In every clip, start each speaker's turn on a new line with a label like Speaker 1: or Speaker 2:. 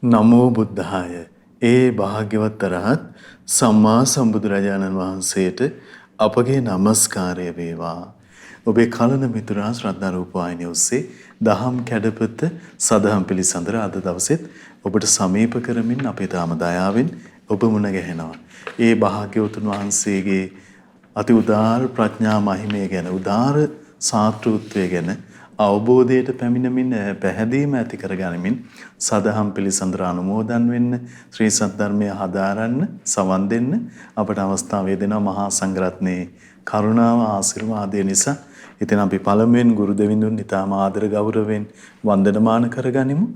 Speaker 1: නමෝ බුද්ධාය. ඒ භාග්‍යවත් රහත් සම්මා සම්බුදුරජාණන් වහන්සේට අපගේ নমස්කාරය වේවා. ඔබේ කලන මිතුරා ශ්‍රද්ධා රූප වාහිනිය ඔස්සේ දහම් කැඩපත සදහම් පිළිසඳර අද දවසෙත් ඔබට සමීප කරමින් අපේ තාම දයාවෙන් ඔබ මුණ ගැහෙනවා. ඒ භාග්‍යවතුන් වහන්සේගේ අති උදාර ප්‍රඥා මහිමය ගැන උදාර සාත්‍ෘත්වය ගැන අවබෝධයට පැමිණමින් පැහැදීම ඇති කරගනිමින් සදහම් පිළිසඳර අනුමෝදන් වෙන්න ශ්‍රී සද්ධර්මය හදාරන්න සවන් දෙන්න අපට අවස්ථාව දෙනවා මහා සංඝරත්නයේ කරුණාව ආශිර්වාදය නිසා. ඉතින් අපි පළමුවෙන් ගුරු දෙවිඳුන් ඉතාම ආදර ගෞරවයෙන් වන්දනමාන කරගනිමු.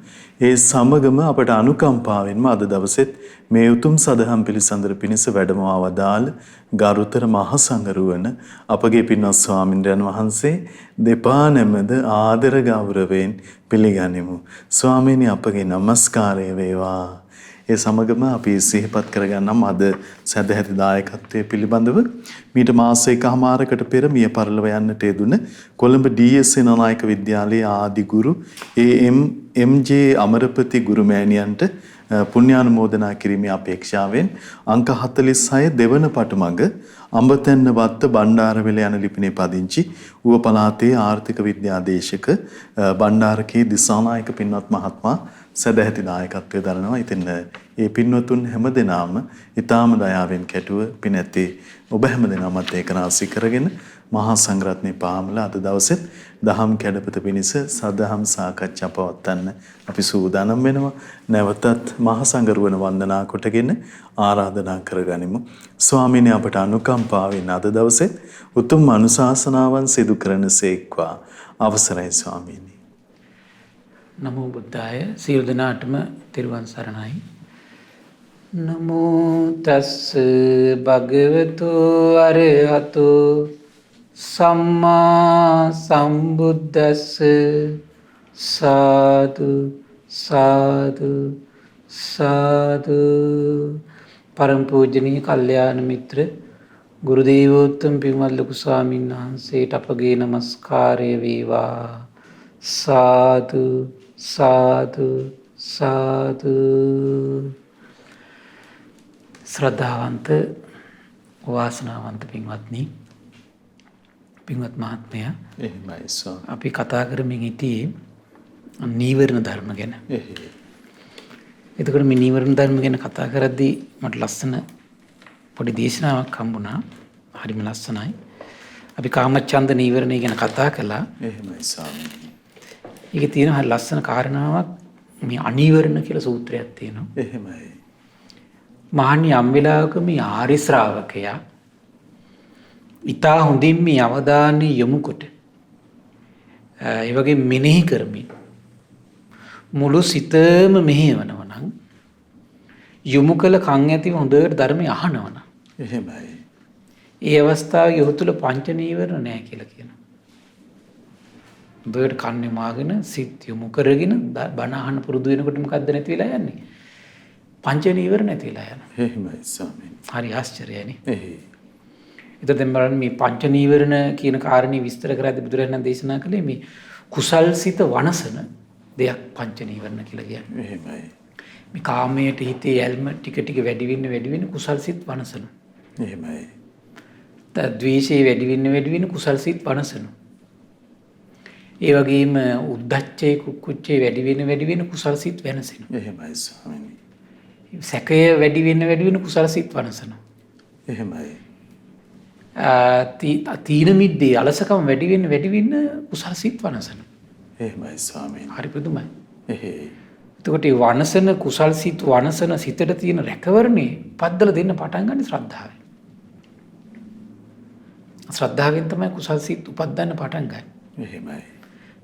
Speaker 1: ඒ සමගම අපට අනුකම්පාවෙන්ම අද දවසෙත් මේ උතුම් සදහම් පිළිසඳර පිණිස වැඩමවා වදාළ ගරුතර මහ සංඝරුවන අපගේ පින්වත් ස්වාමින්ද්‍රයන් වහන්සේ දෙපා නැමද ආදර ගෞරවයෙන් පිළිගනිමු. ස්වාමීනි අපගේ নমස්කාරය වේවා. ඒ සමගම අපි සිහිපත් කරගන්නම් අද සදැහැති දායකත්වයේ පිළිබඳව මීට මාස එකමාරකට පෙර මිය පරලොව යන්නට යෙදුන කොළඹ DS නායක විද්‍යාලයේ ආදි ගුරු එම්.ජේ. අමරපති ගුරුමෑණියන්ට පුණ්‍යානුමෝදනා කිරීමේ අපේක්ෂාවෙන් අංක 46 දෙවන පටුමඟ අඹතැන්න වත්ත බණ්ඩාරවෙල යන ලිපිනේ පදිංචි ඌව පළාතේ ආර්ථික විද්‍යාදේශක බණ්ඩාරකේ දිසානායක පින්වත් මහත්මයා සදැහැති දායකත්වයේ දරනවා. ඉතින් ඒ පින්වතුන් හැමදෙනාම ඊටාම දයාවෙන් කැටුව පිනැත්තේ ඔබ හැමදෙනාමත් ඒක රාශී කරගෙන මහා සංඝරත්නයේ පාමුල අද දවසෙත් දහම් කැඩපත පිණිස සදහම් සාකච්ඡා පවත්වන්න අපි සූදානම් වෙනවා. නැවතත් මහා සංඝරුවන වන්දනා කොටගෙන ආරාධනා කරගනිමු. ස්වාමීනි අපට අනුකම්පාවෙන් අද දවසේ උතුම් අනුශාසනාවන් සිදු කරනසේක්වා. අවසරයි ස්වාමීනි.
Speaker 2: නමෝ බුද්ධාය. සියලු දෙනාටම තෙරුවන් සරණයි. නමෝ තස්ස භගවතු අරහතු සම්මා සම්බුද්දස්ස සාදු සාදු සාදු. පරම පූජනීය කල්යාණ මිත්‍ර ගුරු දේවෝත්තම පින්වත් ලොකු ස්වාමීන් වහන්සේට අපගේ নমස්කාරය වේවා. සාදු සාදු සාදු. ශ්‍රද්ධාවන්ත වාසනාවන්ත පින්වත්නි, පින්වත් මහත්මයා,
Speaker 1: එහෙමයි සෝ.
Speaker 2: අපි කතා කරමින් හිටියේ නීවරණ ධර්ම ගැන. එතකොට මේ නීවරණ ධර්ම ගැන කතා කරද්දී මට ලස්සන පොඩි දේශනාවක් හම්බුණා. හරිම ලස්සනයි. අපි කාමච්ඡන්ද නීවරණය ගැන කතා කළා.
Speaker 1: එහෙමයි ස්වාමීනි.
Speaker 2: ඒකේ තියෙන හරි ලස්සන කාරණාවක් මේ අනීවරණ කියලා සූත්‍රයක් තියෙනවා.
Speaker 1: එහෙමයි.
Speaker 2: මහණි යම් වෙලාවක මේ ආරි ශ්‍රාවකයා ඊතා හොඳින් මේ අවධානය යොමු කොට ඒ වගේ මෙනෙහි කරමින් මුළු සිතම මෙහෙවනවා නම් යොමු කළ කන් ඇතිව හොඳට ධර්මය අහනවා නම්
Speaker 1: එහෙමයි.
Speaker 2: ඒ අවස්ථාවේ ඔහු තුල පංච නීවරණ නැහැ කියලා කියනවා. හොඳට කන්නේ මාගෙන සිත යොමු කරගෙන බණ අහන්න පුරුදු වෙනකොට මොකද්ද නැති වෙලා යන්නේ? පංච නීවරණ නැති වෙලා යනවා.
Speaker 1: එහෙමයි ස්වාමීනි.
Speaker 2: හරි ආශ්චර්යයිනේ.
Speaker 1: එහේ.
Speaker 2: එතකොට දැන් බලන්න මේ පංච නීවරණ කියන කාරණේ විස්තර කරද්දී බුදුරජාණන් දේශනා කළේ මේ කුසල්සිත වනසන දෙයක් පංච නීවරණ කියලා කියන්නේ.
Speaker 1: එහෙමයි.
Speaker 2: මේ කාමයට හිතේ යල්ම ටික ටික වැඩි වෙන්න කුසල්සිත වනසන.
Speaker 1: එහෙමයි.
Speaker 2: ද්වේෂය වැඩි වෙන්න කුසල්සිත වනසන. ඒ වගේම උද්ධච්චය කුක්කුච්චය වැඩි වෙන්න කුසල්සිත වෙනසෙන.
Speaker 1: එහෙමයි ස්වාමීනි.
Speaker 2: සැකය වැඩි වෙන්න කුසල්සිත වනසන.
Speaker 1: එහෙමයි.
Speaker 2: තීන මිද්දේ අලසකම වැඩි වෙන්න කුසල්සිත වනසන.
Speaker 1: එහෙමයි ස්වාමීනි.
Speaker 2: හරි පුදුමයි.
Speaker 1: එහේ.
Speaker 2: එතකොට මේ වනසන කුසල්සිත වනසන සිතට තියෙන රැකවරණේ පද්දල දෙන්න පටන් ගන්න ශ්‍රද්ධාවෙන්. ශ්‍රද්ධාවෙන් තමයි කුසල්සිත උපදින්න පටන් ගන්න.
Speaker 1: එහෙමයි.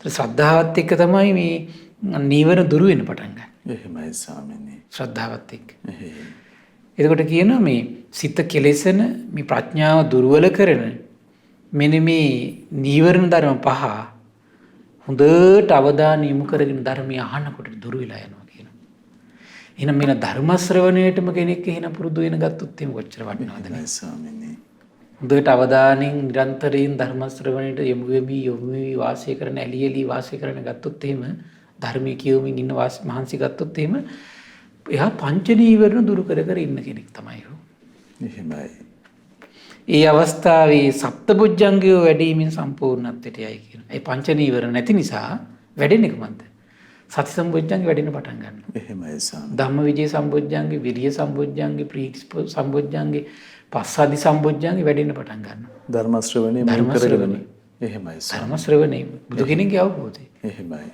Speaker 2: ඒත් ශ්‍රද්ධාවත් එක්ක තමයි මේ නීවරණ දුරු වෙන්න පටන් ගන්න.
Speaker 1: එහෙමයි ස්වාමීනි.
Speaker 2: ශ්‍රද්ධාවත් එක්ක.
Speaker 1: එහේ.
Speaker 2: එතකොට කියනවා මේ සිත කෙලෙසන මේ ප්‍රඥාව දුර්වල කරන මෙන්න මේ නීවරණ ධර්ම පහ හොඳට අවධානය යොමු කරගෙන ධර්මය අහනකොට දුර වෙලා යනවා කියනවා. එහෙනම් මේ ධර්ම ශ්‍රවණයටම කෙනෙක් එහෙනම් පුරුදු වෙන ගත්තොත් එහෙම කොච්චර වටිනවද නේ
Speaker 1: ස්වාමීනි.
Speaker 2: හොඳට අවධානයෙන් නිරන්තරයෙන් ධර්ම ශ්‍රවණයට යොමු වෙවි වාසය කරන ඇලි වාසය කරන ගත්තොත් එහෙම ධර්මයේ කියවමින් ඉන්න මහන්සි ගත්තොත් එහෙම එයා පංච නීවරණ දුරු කර කර ඉන්න කෙනෙක් තමයි.
Speaker 1: එහෙමයි.
Speaker 2: ඒ අවස්ථාවේ සප්තබොජ්ජංගය වැඩිමින් සම්පූර්ණත්වයට යයි කියන. ඒ පංච නීවරණ නැති නිසා වැඩෙන්නේ කොහොමද? සති සම්බොජ්ජංගේ වැඩෙන්න පටන් ගන්නවා.
Speaker 1: එහෙමයි ස්වාමී.
Speaker 2: ධම්මවිජය සම්බොජ්ජංගේ, විරිය සම්බොජ්ජංගේ, ප්‍රීති සම්බොජ්ජංගේ, පස්සද්ධි සම්බොජ්ජංගේ වැඩෙන්න පටන් ගන්නවා.
Speaker 1: ධර්ම ශ්‍රවණය මුල් කරගෙන. එහෙමයි ස්වාමී.
Speaker 2: ධර්ම ශ්‍රවණය බුදු කෙනෙක්ගේ අවබෝධය.
Speaker 1: එහෙමයි.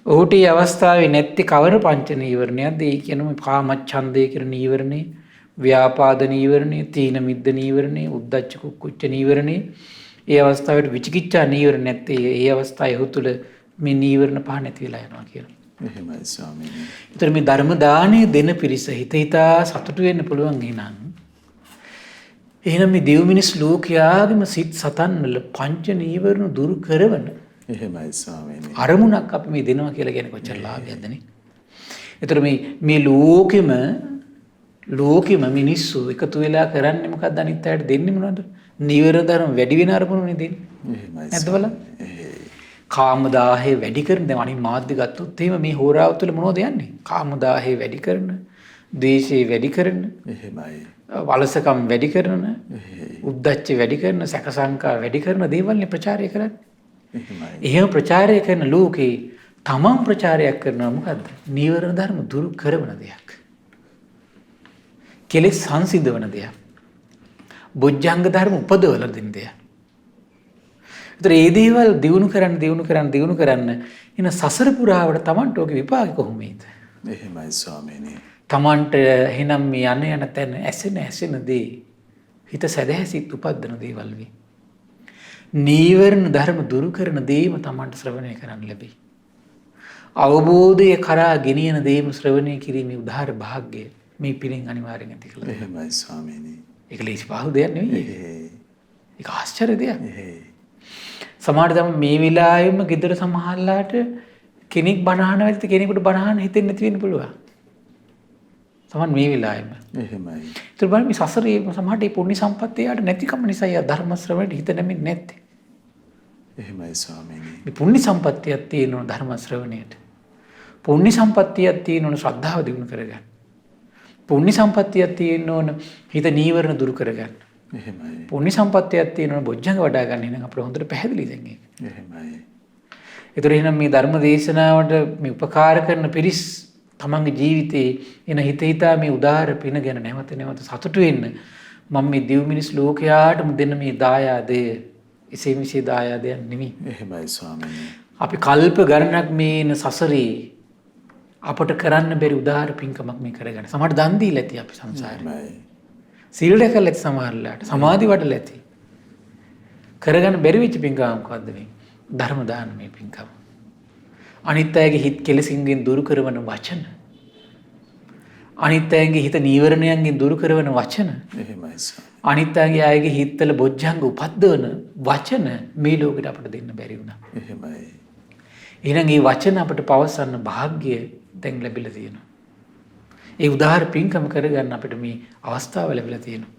Speaker 2: ඔහුට මේ අවස්ථාවේ නැති කවර පංච නීවරණයක්ද? ඒ කියනම කාමච්ඡන්දය කියන නීවරණේ, ව්‍යාපාද නීවරණේ, තීන මිද්ද නීවරණේ, උද්ධච්ච කුක්කුච්ච නීවරණේ. ඒ අවස්ථාවේ විචිකිච්ඡා නීවරණ නැත්තේ ඒ අවස්ථාවේ ඔහු තුළ මේ නීවරණ පහ නැති වෙලා යනවා කියනවා.
Speaker 1: එහෙමයි ස්වාමීනි.
Speaker 2: ඒතර මේ ධර්ම දාණය දෙන පිරිස හිත හිතා සතුටු වෙන්න පුළුවන් එහෙනම් මේ දෙව් මිනිස් ලෝකයාගේම සිත් සතන් වල පංච නීවරණ දුරු කරවන
Speaker 1: එහෙමයි ස්වාමීනි.
Speaker 2: අරමුණක් අපි මේ දෙනවා කියලා කියන්නේ කොච්චර ලාභයක්ද නේ. ඒතර මේ ලෝකෙම මිනිස්සු එකතු වෙලා කරන්නේ මොකක්ද? අනිත් අයට දෙන්නේ මොනවද? නීවරණ ධර්ම වැඩි වෙන අරමුණුනේ දෙන්නේ.
Speaker 1: එහෙමයි.
Speaker 2: නැද්ද බලන්න. කාමදාහය වැඩි කරන දැන් අනිත් මාධ්‍ය ගත්තොත් එහෙම මේ හෝරාව තුළ මොනවද යන්නේ? කාමදාහය වැඩි කරන, ද්වේෂය වැඩි කරන,
Speaker 1: එහෙමයි.
Speaker 2: වලසකම් වැඩි කරන, උද්ධච්ච වැඩි කරන, සැක සංකා වැඩි කරන දේවල්නේ ප්‍රචාරය කරන්නේ.
Speaker 1: එහෙමයි.
Speaker 2: එහෙම ප්‍රචාරය කරන ලෝකේ තමන් ප්‍රචාරයක් කරනවා මොකද්ද? නීවරණ ධර්ම දුරු කරන දෙයක්. කෙලෙස් සංසිඳවන දෙයක්. බොජ්ජංග ධර්ම උපදවල දෙන දෙයක්. ඒතර මේ දේවල් දිනු කරන්න එන සසර පුරාවට තමන්ට ඔගේ විපාක කොහොමද?
Speaker 1: එහෙමයි ස්වාමීනි.
Speaker 2: තමන්ට එහෙනම් මේ යන තැන ඇසෙන දේ හිත සැදැහැසිත උපද්දන දේවල් වේ. නීවරණ ධර්ම දුරු කරන දේම තමන්ට ශ්‍රවණය කරන්න ලැබේ. අවබෝධය කරා ගෙනියන දේම ශ්‍රවණය කිරීමේ උදාහර භාග්‍යය මේ පිළින් අනිවාර්යෙන් ඇති කළා.
Speaker 1: එහෙමයි ස්වාමීනි.
Speaker 2: ඒක ලේසි පහසු දෙයක් නෙවෙයි. ඒක ආශ්චර්ය දෙයක්. සමහර දම මේ වෙලාවෙම ගෙදර සමහරලාට කෙනෙක් බනහන වෙද්දි කෙනෙකුට බනහන හිතෙන්නේ නැති වෙන්න පුළුවන්. සමහර මේ වෙලාවෙම.
Speaker 1: එහෙමයි.
Speaker 2: ඒතර බලන්න මේ සසරේ සමහරට මේ පුණ්‍ය සම්පත්තිය යාට නැතිකම නිසා යා ධර්ම ශ්‍රවණයට හිත නැමෙන්නේ නැත්තේ.
Speaker 1: එහෙමයි ස්වාමීනි.
Speaker 2: මේ පුණ්‍ය සම්පත්තියක් තියෙනවා ධර්ම ශ්‍රවණයට. පුණ්‍ය සම්පත්තියක් තියෙනවා ශ්‍රද්ධාව දිනු කරගන්න. පුණ්‍ය සම්පත්තියක් තියෙනවා හිත නීවරණ දුරු කරගන්න.
Speaker 1: එහෙමයි.
Speaker 2: පුණ්‍ය සම්පත්තියක් තියෙනවා බොජ්ජංග වඩා ගන්න. එහෙනම් අපිට හොඳට පැහැදිලි දැන් ඒක.
Speaker 1: එහෙමයි.
Speaker 2: ඒතර එහෙනම් මේ ධර්ම දේශනාවට මේ උපකාර කරන පිරිස් තමන්ගේ ජීවිතේ එන හිතා මේ උදාාර පින ගැන නැවත සතුටු වෙන්න මම මේ දිව් මිනිස් ලෝකයාටම දෙන මේ දායාදය එසේ මෙසේ දායාදයක් නෙමෙයි.
Speaker 1: එහෙමයි ස්වාමීනි.
Speaker 2: අපි කල්ප ගණනක් මේ එන සසරේ අපට කරන්න බැරි උදාාර පින්කමක් මේ කරගන්න. සමහර දන් දීලා ඇති අපි සංසාරේ.
Speaker 1: එහෙමයි.
Speaker 2: සීල් දැකලා ඇති සමහරලාට. සමාධි වඩලා ඇති. කරගන්න බැරි වෙච්ච පින්කම මොකද්ද මේ? ධර්ම දානමය පින්කම. අනිත් අයගේ හිත කෙලසින්ගෙන් දුරු කරන වචන. අනිත් අයගේ හිත නීවරණයන්ගෙන් දුරු කරන වචන.
Speaker 1: එහෙමයි ස්වාමීනි.
Speaker 2: අනිත් අයගේ හිතවල බොජ්ජංග උපද්දවන වචන මේ ලෝකෙට අපට දෙන්න බැරි වුණා.
Speaker 1: එහෙමයි.
Speaker 2: එහෙනම් මේ වචන අපට පවසන්න වාග්ය දැන් ලැබිලා තියෙනවා. ඒ උදාාර පින්කම කරගන්න අපිට මේ අවස්ථාව ලැබිලා තියෙනවා.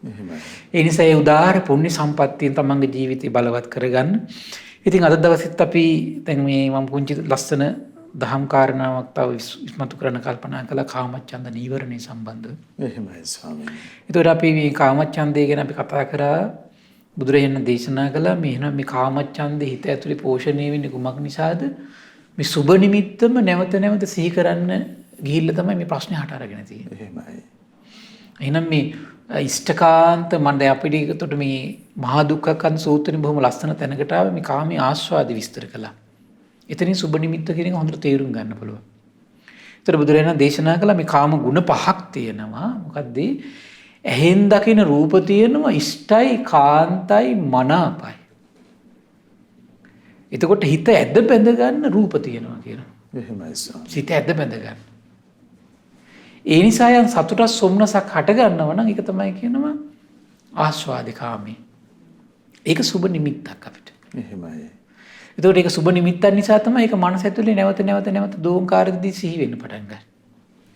Speaker 1: එහෙමයි.
Speaker 2: ඒ නිසා ඒ උදාාර පුණ්‍ය සම්පත්තියෙන් තමන්ගේ ජීවිතය බලවත් කරගන්න. ඉතින් අද දවසෙත් අපි දැන් මේ මම පුංචි ලස්සන දහම් කාරණාවක් තව ඉස්මතු කරන්න කල්පනා කළා කාමච්ඡන්ද නීවරණේ සම්බන්ධව.
Speaker 1: එහෙමයි ස්වාමීනි.
Speaker 2: ඒතකොට අපි මේ කාමච්ඡන්දය ගැන අපි කතා කරා බුදුරජාණන් දේශනා කළා මේ එහෙනම් මේ කාමච්ඡන්දේ හිත ඇතුලේ පෝෂණය වෙන්නේ කුමක් නිසාද? මේ සුබ නිමිත්තම නැවත සිහි කරන්න ගිහිල්ලා තමයි මේ ප්‍රශ්නේ හට අරගෙන තියෙන්නේ.
Speaker 1: එහෙමයි.
Speaker 2: එහෙනම් මේ ඉෂ්ඨකාන්ත මණ්ඩය අපිට ඒකට මේ මහා දුක්ඛකන් සූත්‍රෙන් බොහොම ලස්සන තැනකට ආවේ මේ කාමයේ ආස්වාද විස්තර කළා. එතනින් සුබ නිමිත්ත කියන එක හොඳට තේරුම් ගන්න පුළුවන්. ඒතර බුදුරජාණන් දේශනා කළා මේ කාම ගුණ පහක් තියෙනවා. මොකද්ද? ඇහෙන් දකින රූප තියෙනවා ඉෂ්ටයි කාන්තයි මනාපයි. එතකොට හිත ඇද බැඳ ගන්න රූප තියෙනවා කියනවා.
Speaker 1: එහෙමයි ස්වාමීනි.
Speaker 2: සිත ඇද බැඳ ගන්න. ඒ නිසා යම් සතුටක් සොම්නසක් හට ගන්නවා නම් ඒක තමයි කියනවා ආස්වාදිකාමී. ඒක සුබ නිමිත්තක් අපිට.
Speaker 1: එහෙමයි.
Speaker 2: ඒතකොට ඒක සුබ නිමිත්තක් නිසා තමයි ඒක මනස ඇතුලේ නැවත දෝංකාරදී සිහි වෙන්න පටන් ගන්න.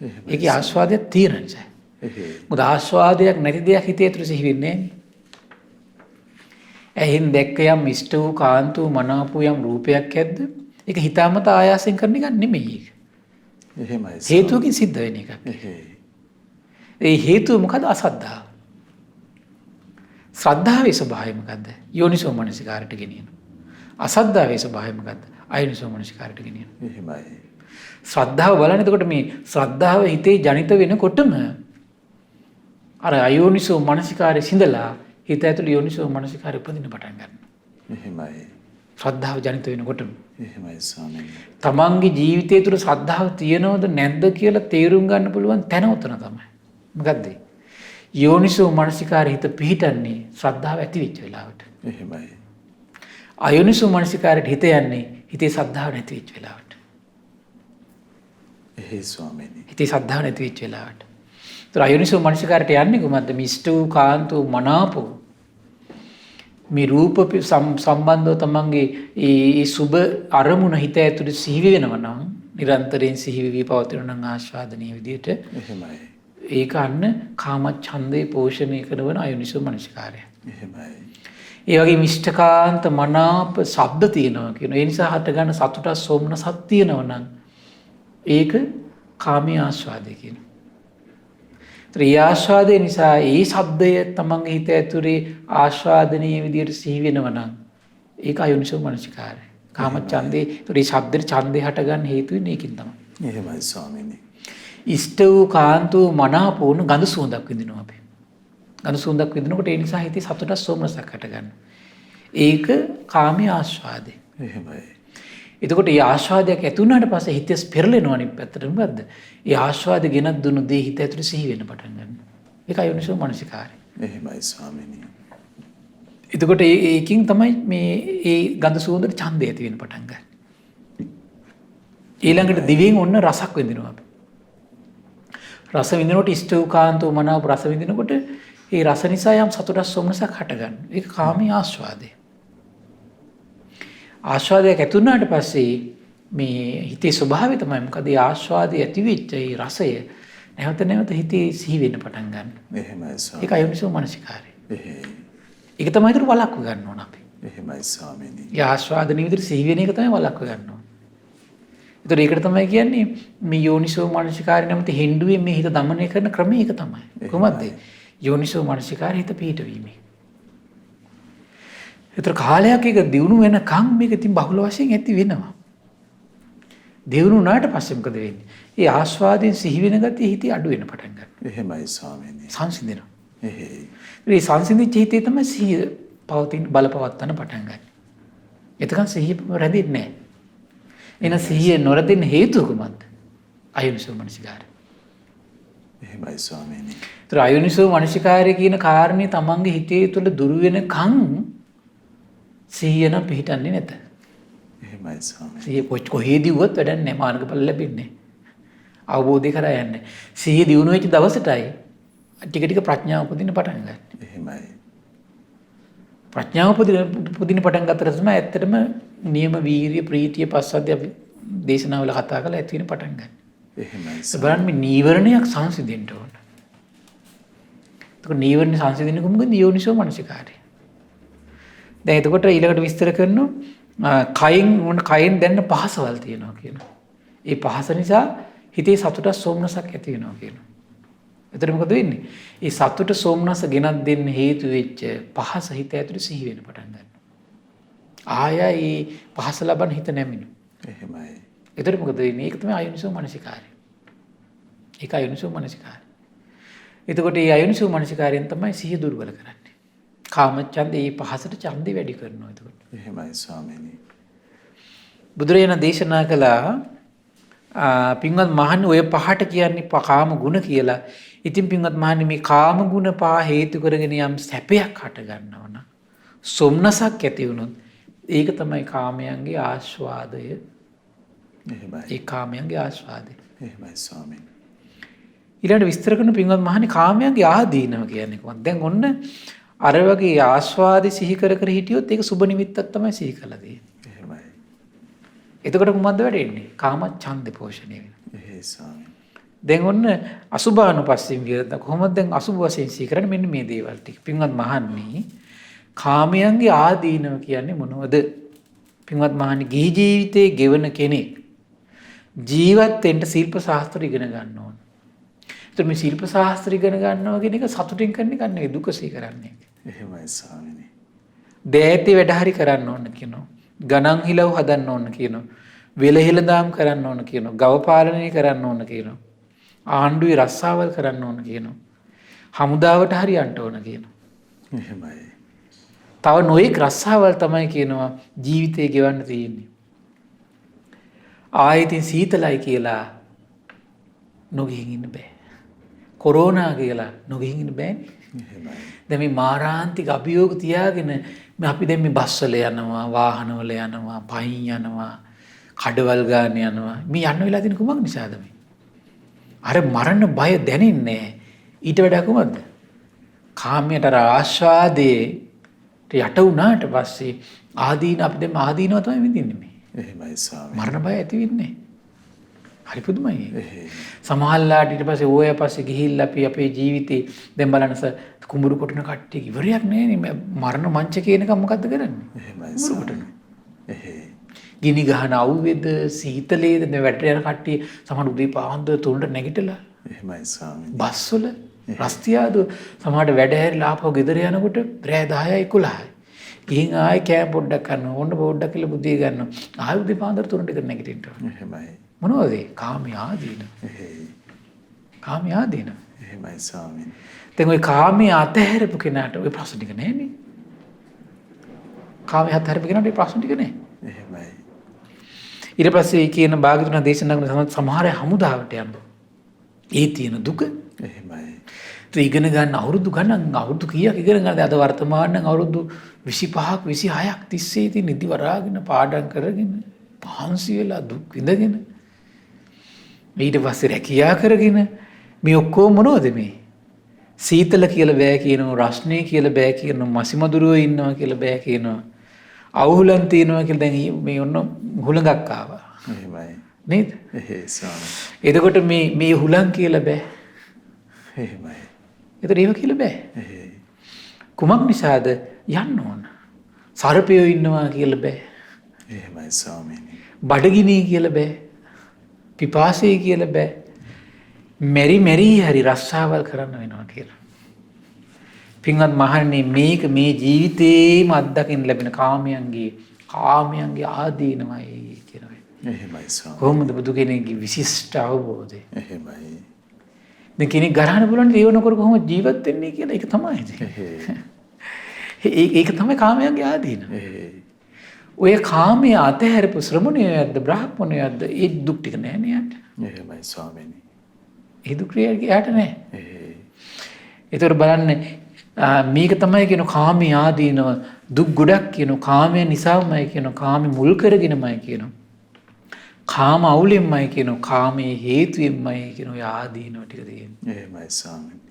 Speaker 1: එහෙමයි.
Speaker 2: ඒකේ ආස්වාදයක් තියෙන නිසා. මොකද ආස්වාදයක් නැති දෙයක් හිතේ ඇතුලේ සිහි වෙන්නේ නැහැ. ඇහෙන් දැක්ක යම් ඉෂ්ට වූ කාන්ත වූ මනාප වූ යම් රූපයක් ඇද්ද ඒක හිතාමතා ආයාසයෙන් කරන එක නෙමෙයි ඒක.
Speaker 1: එහෙමයි.
Speaker 2: හේතුවකින් සිද්ධ වෙන එකක්.
Speaker 1: එහෙයි.
Speaker 2: ඒ හේතුව මොකද? අසද්ධාව. ශ්‍රද්ධාවේ ස්වභාවය මොකද්ද? යෝනිසෝ මනසිකාරයට ගෙනියන. අසද්ධාවේ ස්වභාවය මොකද්ද? අයෝනිසෝ මනසිකාරයට ගෙනියන.
Speaker 1: එහෙමයි.
Speaker 2: ශ්‍රද්ධාව බලන්න. එතකොට මේ ශ්‍රද්ධාව හිතේ ජනිත වෙනකොටම අර අයෝනිසෝ මනසිකාරයේ සිඳලා හිත ඇතුළේ යෝනිසෝ මනසිකාරය උපදින්න පටන් ගන්නවා.
Speaker 1: එහෙමයි.
Speaker 2: ශ්‍රද්ධාව ජනිත වෙනකොටම
Speaker 1: එහෙමයි ස්වාමීනි.
Speaker 2: තමන්ගේ ජීවිතය තුළ ශ්‍රද්ධාව තියෙනවද නැද්ද කියලා තේරුම් ගන්න පුළුවන් තැන උතන තමයි. මොකද්ද? යෝනිසෝ මනසිකාරය හිත පිහිටන්නේ ශ්‍රද්ධාව ඇති වෙච්ච වෙලාවට.
Speaker 1: එහෙමයි.
Speaker 2: අයෝනිසෝ මනසිකාරයට හිත යන්නේ හිතේ ශ්‍රද්ධාව නැති වෙච්ච වෙලාවට.
Speaker 1: එහෙයි ස්වාමීනි.
Speaker 2: හිතේ ශ්‍රද්ධාව නැති වෙච්ච වෙලාවට. ඒතර අයෝනිසෝ මනසිකාරයට යන්නේ කොහොමද? මිෂ්ට වූ කාන්ත වූ මනාපෝ මේ රූප සම්බන්ධව තමන්ගේ ඒ සුබ අරමුණ හිත ඇතුළේ සිහි වෙනවා නම් නිරන්තරයෙන් සිහි වෙවි පවතින නම් ආස්වාදනීය විදියට
Speaker 1: එහෙමයි.
Speaker 2: ඒක අන්න කාම ඡන්දේ පෝෂණය කරන අයෝනිසෝ මනසිකාරය.
Speaker 1: එහෙමයි.
Speaker 2: ඒ වගේ මිෂ්ඨකාන්ත මනාප ශබ්ද තියෙනවා කියන. ඒ නිසා හට ගන්න සතුටක් සෝමනසක් තියෙනවා නම් ඒක කාමී ආස්වාදය කියනවා. ඒ ආස්වාදය නිසා ඒ ශබ්දය තමන්ගේ හිත ඇතුලේ ආස්වාදනීය විදියට සිහි වෙනවා නම් ඒක අයෝනිසෝ මනසිකාරය. කාම ඡන්දේ ඒ ශබ්දේ ඡන්දේ හට ගන්න හේතු වෙන්නේ ඒකින් තමයි.
Speaker 1: එහෙමයි ස්වාමීනි.
Speaker 2: ඉෂ්ට වූ කාන්ත වූ මනාප වුණු ගඳ සුවඳක් විඳිනවා අපි. ගඳ සුවඳක් විඳිනකොට ඒ නිසා හිතේ සතුටක් සෝමනසක් හට ගන්නවා. ඒක කාමී ආස්වාදේ.
Speaker 1: එහෙමයි.
Speaker 2: එතකොට මේ ආස්වාදයක් ඇති වුණාට පස්සේ හිතස් පෙරලෙනවා අනිත් පැත්තට. මොකද්ද? ඒ ආස්වාද ගෙනත් දුන්නු දේ හිත ඇතුලේ සිහි වෙන්න පටන් ගන්නවා. ඒක අයෝනිසෝ මනසිකාරය.
Speaker 1: එහෙමයි ස්වාමීනි.
Speaker 2: එතකොට ඒකින් තමයි මේ ඒ ගඳ සුවඳට ඡන්දය ඇති වෙන්න පටන් ගන්නේ. ඊළඟට දිවෙන් ඔන්න රසක් විඳිනවා අපි. රස විඳිනකොට ඉෂ්ට වූ කාන්ත වූ මනාව රස විඳිනකොට ඒ රස නිසා යම් සතුටක් සොම්නසක් හට ගන්නවා. ඒක කාමී ආස්වාදය. ආස්වාදයක් ඇති වුණාට පස්සේ මේ හිතේ ස්වභාවය තමයි මොකද? ඒ ආස්වාදයේ ඇති වෙච්ච ඒ රසය නැවත නැවත හිතේ සිහි වෙන්න පටන් ගන්නවා.
Speaker 1: එහෙමයි ස්වාමීනි.
Speaker 2: ඒක අයෝනිසෝ මනසිකාරය.
Speaker 1: එහෙයි.
Speaker 2: ඒක තමයි ඒතර වළක්ව ගන්න ඕන අපි.
Speaker 1: එහෙමයි ස්වාමීනි.
Speaker 2: ඒ ආස්වාදනීය විදිහට සිහි වෙන එක තමයි වළක්ව ගන්න ඕන. ඒතර ඒකට තමයි කියන්නේ මේ යෝනිසෝ මනසිකාරය නැමැති හෙන්ඩුවේ මේ හිත দমনය කරන ක්‍රමය ඒක තමයි. කොහොමද? යෝනිසෝ මනසිකාරය හිත පිහිටවීමේ. ඒතර කාලයක් එක දිනු වෙනකම් මේක ඉතින් බහුල වශයෙන් ඇති වෙනවා. දිනු වුණාට පස්සේ මොකද වෙන්නේ? ඒ ආස්වාදයෙන් සිහි වෙන ගතිය හිතේ අඩු වෙන පටන් ගන්නවා.
Speaker 1: එහෙමයි ස්වාමීනි.
Speaker 2: සංසිඳෙනවා.
Speaker 1: එහෙයි.
Speaker 2: මේ සංසිඳිච්ච හිතේ තමයි සිහිය පවතින බලපවත්තන පටන් ගන්න. එතකන් සිහිය රැඳෙන්නේ නැහැ. එන සිහිය නොරදින්න හේතුව කොහොමද? අයෝනිසෝ මනසිකාරය.
Speaker 1: එහෙමයි ස්වාමීනි.
Speaker 2: ඒතර අයෝනිසෝ මනසිකාරය කියන කාරණේ තමන්ගේ හිතේ තුළ දුරු වෙනකන් සිහිය නම් පිහිටන්නේ නැත.
Speaker 1: එහෙමයි ස්වාමීනි.
Speaker 2: සිහිය කොහේදී වුවත් වැඩක් නැහැ. මාර්ගඵල ලැබෙන්නේ. අවබෝධය කරා යන්නේ. සිහිය දියුණු වෙච්ච දවසටයි ටික ටික ප්‍රඥාව උපදින්න පටන් ගන්න.
Speaker 1: එහෙමයි.
Speaker 2: ප්‍රඥාව උපදින්න පටන් ගත්තට තමයි ඇත්තටම නියම වීරිය ප්‍රීතිය පස්සද්ධිය අපි දේශනාවල කතා කරලා ඇති වෙන පටන් ගන්න.
Speaker 1: එහෙමයි.
Speaker 2: බලන්න මේ නීවරණයක් සංසිඳෙන්න ඕන. ඒක නීවරණ සංසිඳෙන්නේ කොහොමද? යෝනිසෝ මනසිකාරය. දැන් එතකොට ඊළඟට විස්තර කරනවා කයෙන් දැනෙන පහසවල් තියෙනවා කියනවා. ඒ පහස නිසා හිතේ සතුටක් සෝමනසක් ඇති වෙනවා කියනවා. එතකොට මොකද වෙන්නේ? ඒ සතුට සෝමනස ගෙනත් දෙන්න හේතු වෙච්ච පහස හිත ඇතුලේ සිහි වෙන පටන් ගන්නවා. ආයයි පහස ලබන හිත නැමිනු.
Speaker 1: එහෙමයි.
Speaker 2: එතකොට මොකද වෙන්නේ? ඒක තමයි අයෝනිසෝ මනසිකාරය. ඒක අයෝනිසෝ මනසිකාරය. එතකොට මේ අයෝනිසෝ මනසිකාරයෙන් තමයි සිහිය දුර්වල කරන්නේ. කාමච්ඡන්දේ මේ පහසට ඡන්දේ වැඩි කරනවා එතකොට.
Speaker 1: එහෙමයි ස්වාමීනි.
Speaker 2: බුදුරජාණන් දේශනා කළා පින්වත් මහන්නේ ඔය පහට කියන්නේ කාම ගුණ කියලා. ඉතින් පින්වත් මහන්නේ මේ කාම ගුණ පහ හේතු කරගෙන යම් සැපයක් හට ගන්නවා නම් සොම්නසක් ඇති වුණොත් ඒක තමයි කාමයන්ගේ ආස්වාදය.
Speaker 1: එහෙමයි.
Speaker 2: ඒ කාමයන්ගේ ආස්වාදය.
Speaker 1: එහෙමයි ස්වාමීනි.
Speaker 2: ඊළඟට විස්තර කරන පින්වත් මහන්නේ කාමයන්ගේ ආදීනව කියන්නේ කොහොමද? දැන් ඔන්න අර වගේ ආස්වාදේ සිහි කර කර හිටියොත් ඒක සුබ නිමිත්තක් තමයි සිහි කළා දෙන්නේ.
Speaker 1: එහෙමයි.
Speaker 2: එතකොට මොකද්ද වෙන්නේ? කාම ඡන්දේ පෝෂණය වෙනවා.
Speaker 1: එහෙයි ස්වාමීනි.
Speaker 2: දැන් ඔන්න අසුභානුපස්සීම් කියලා කොහොමද දැන් අසුභ වශයෙන් සිහි කරන්නේ? මෙන්න මේ දේවල් ටික. පින්වත් මහන්නේ කාමයන්ගේ ආදීනව කියන්නේ මොනවද? පින්වත් මහන්නේ ගිහි ජීවිතයේ ගෙවන කෙනෙක් ජීවත් වෙන්න ශිල්ප ශාස්ත්‍ර ඉගෙන ගන්න ඕන. ඒතර මේ ශිල්ප ශාස්ත්‍ර ඉගෙන ගන්නවා කියන එක සතුටින් කරන එක නෙවෙයි දුකසේ කරන්නේ.
Speaker 1: එහෙමයි ස්වාමීනි.
Speaker 2: දෑති වැඩ හරි කරන්න ඕන කියනවා. ගණන් හිලව් හදන්න ඕන කියනවා. වෙලහෙළදාම් කරන්න ඕන කියනවා. ගව පාලනය කරන්න ඕන කියනවා. ආණ්ඩුවේ රස්සාවල් කරන්න ඕන කියනවා. හමුදාවට හරියන්න ඕන කියනවා.
Speaker 1: එහෙමයි.
Speaker 2: තව නොයෙක් රස්සාවල් තමයි කියනවා ජීවිතේ ගෙවන්න තියෙන්නේ. ආයෙත් සීතලයි කියලා නොගිහින් ඉන්න බෑ. කොරෝනා කියලා නොගිහින් ඉන්න බෑනේ.
Speaker 1: එහෙමයි.
Speaker 2: දැන් මේ මාරාන්තික අභියෝග තියාගෙන අපි දැන් මේ බස් වල යනවා, වාහන වල යනවා, පයින් යනවා, කඩවල් ගාන යනවා. මේ යන්න වෙලා තියෙන කුමක් නිසාද මේ? අර මරණ බය දැනෙන්නේ ඊට වඩා කුමක්ද? කාමයට ආස්වාදේ යට වුණාට පස්සේ අපි දැන් ආදීනව තමයි විඳින්නේ මේ.
Speaker 1: එහෙමයි ස්වාමීනි.
Speaker 2: මරණ බය ඇති වෙන්නේ. හරි පුදුමයි. සමහරලාට ඊට පස්සේ ඕය පස්සේ ගිහිල්ලා අපි අපේ ජීවිතේ දැන් බලන්නස කුඹුරු කොටන කට්ටිය ඉවරයක් නෑනේ. මරණ මංචකේ එනකම් මොකද්ද කරන්නේ?
Speaker 1: එහෙමයි ස්වාමීනි.
Speaker 2: ගිනි ගහන අවුවේද සීතලේද මේ වැටට යන කට්ටිය සමහර උදේ පාන්දර 3ට නැගිටලා
Speaker 1: එහෙමයි ස්වාමීනි.
Speaker 2: බස් වල රස්තියාද සමහරට වැඩ හැරිලා ආපහු ගෙදර යනකොට රෑ 10යි 11යි. ගිහින් ආයෙ කෑම පොඩ්ඩක් ගන්නවා. ඕන්න පොඩ්ඩක් කියලා බුදිය ගන්නවා. ආයෙ උදේ පාන්දර 3ට නැගිටින්න ඕනේ.
Speaker 1: එහෙමයි.
Speaker 2: මොනවද ඒ? කාමයේ ආදීන. කාමයේ ආදීන.
Speaker 1: එහෙමයි ස්වාමීනි.
Speaker 2: දැන් ওই කාමයේ අතහැරපු කෙනාට ওই ප්‍රශ්න ටික නෑනේ. කාමයේ අතහැරපු කෙනාට ඒ ප්‍රශ්න ටික නෑ.
Speaker 1: එහෙමයි.
Speaker 2: ඊට පස්සේ කියන භාගතුනා දේශනා කරන සමහර සමුදාවට යන්න. ඒ තියෙන දුක.
Speaker 1: එහෙමයි.
Speaker 2: ඒ ඉගෙන ගන්න අවුරුදු ගණන් අවුරුදු කීයක් ඉගෙන ගන්නද අද වර්තමාන අවුරුදු 25ක් 26ක් තිස්සේ ඉතින් නිදි වරාගෙන පාඩම් කරගෙන පහන්සි වෙලා දුක් විඳගෙන ඊට පස්සේ රැකියා කරගෙන මේ ඔක්කොම මොනවද මේ? සීතල කියලා බෑ කියනවා, රස්නේ කියලා බෑ කියනවා, මසිමදුරුවෝ ඉන්නවා කියලා බෑ කියනවා. අවුලන් තියෙනවා කියලා දැන් මේ ඔන්න හුලඟක් ආවා.
Speaker 1: එහෙමයි.
Speaker 2: නේද?
Speaker 1: ස්වාමීනි.
Speaker 2: එතකොට මේ හුලං කියලා බෑ.
Speaker 1: එහෙමයි.
Speaker 2: ඒතර ඒව කියලා බෑ. කුමක් නිසාද යන්න ඕන? සර්පයෝ ඉන්නවා කියලා බෑ.
Speaker 1: එහෙමයි ස්වාමීනි.
Speaker 2: බඩගිනි කියලා බෑ. පිපාසය කියලා බෑ. මෙරි හරි රස්සාවල් කරන්න වෙනවා කියලා. පින්වත් මහණනි මේක මේ ජීවිතේම අත්දකින්න ලැබෙන කාමයන්ගේ ආදීනමයි කියනවා.
Speaker 1: එහෙමයි ස්වාමීනි.
Speaker 2: කොහොමද බුදු කෙනෙක්ගේ විශිෂ්ට අවබෝධය?
Speaker 1: එහෙමයි.
Speaker 2: දැන් කෙනෙක් ගරහන බලන්න ඒව නොකර කොහොමද ජීවත් වෙන්නේ කියලා ඒක තමයි. ඒක තමයි කාමයන්ගේ ආදීන. ඔය කාමයේ අතහැරපු ශ්‍රමණයෝද බ්‍රාහ්මණයෝද ඒ දුක් ටික නෑ නේද?
Speaker 1: එහෙමයි ස්වාමීනි.
Speaker 2: ඒ දුක් ක්‍රියාවට නෑ. ඒතර බලන්න මේක තමයි කියන කාමයේ ආදීනව දුක් ගොඩක් කියන කාමයේ නිසාමයි කියන කාමයේ මුල් කරගෙනමයි කියන කාම අවුලෙන්මයි කියන කාමයේ හේතුවෙන්මයි කියන ඔය ආදීනව ටික තියෙන්නේ.
Speaker 1: එහෙමයි ස්වාමීනි.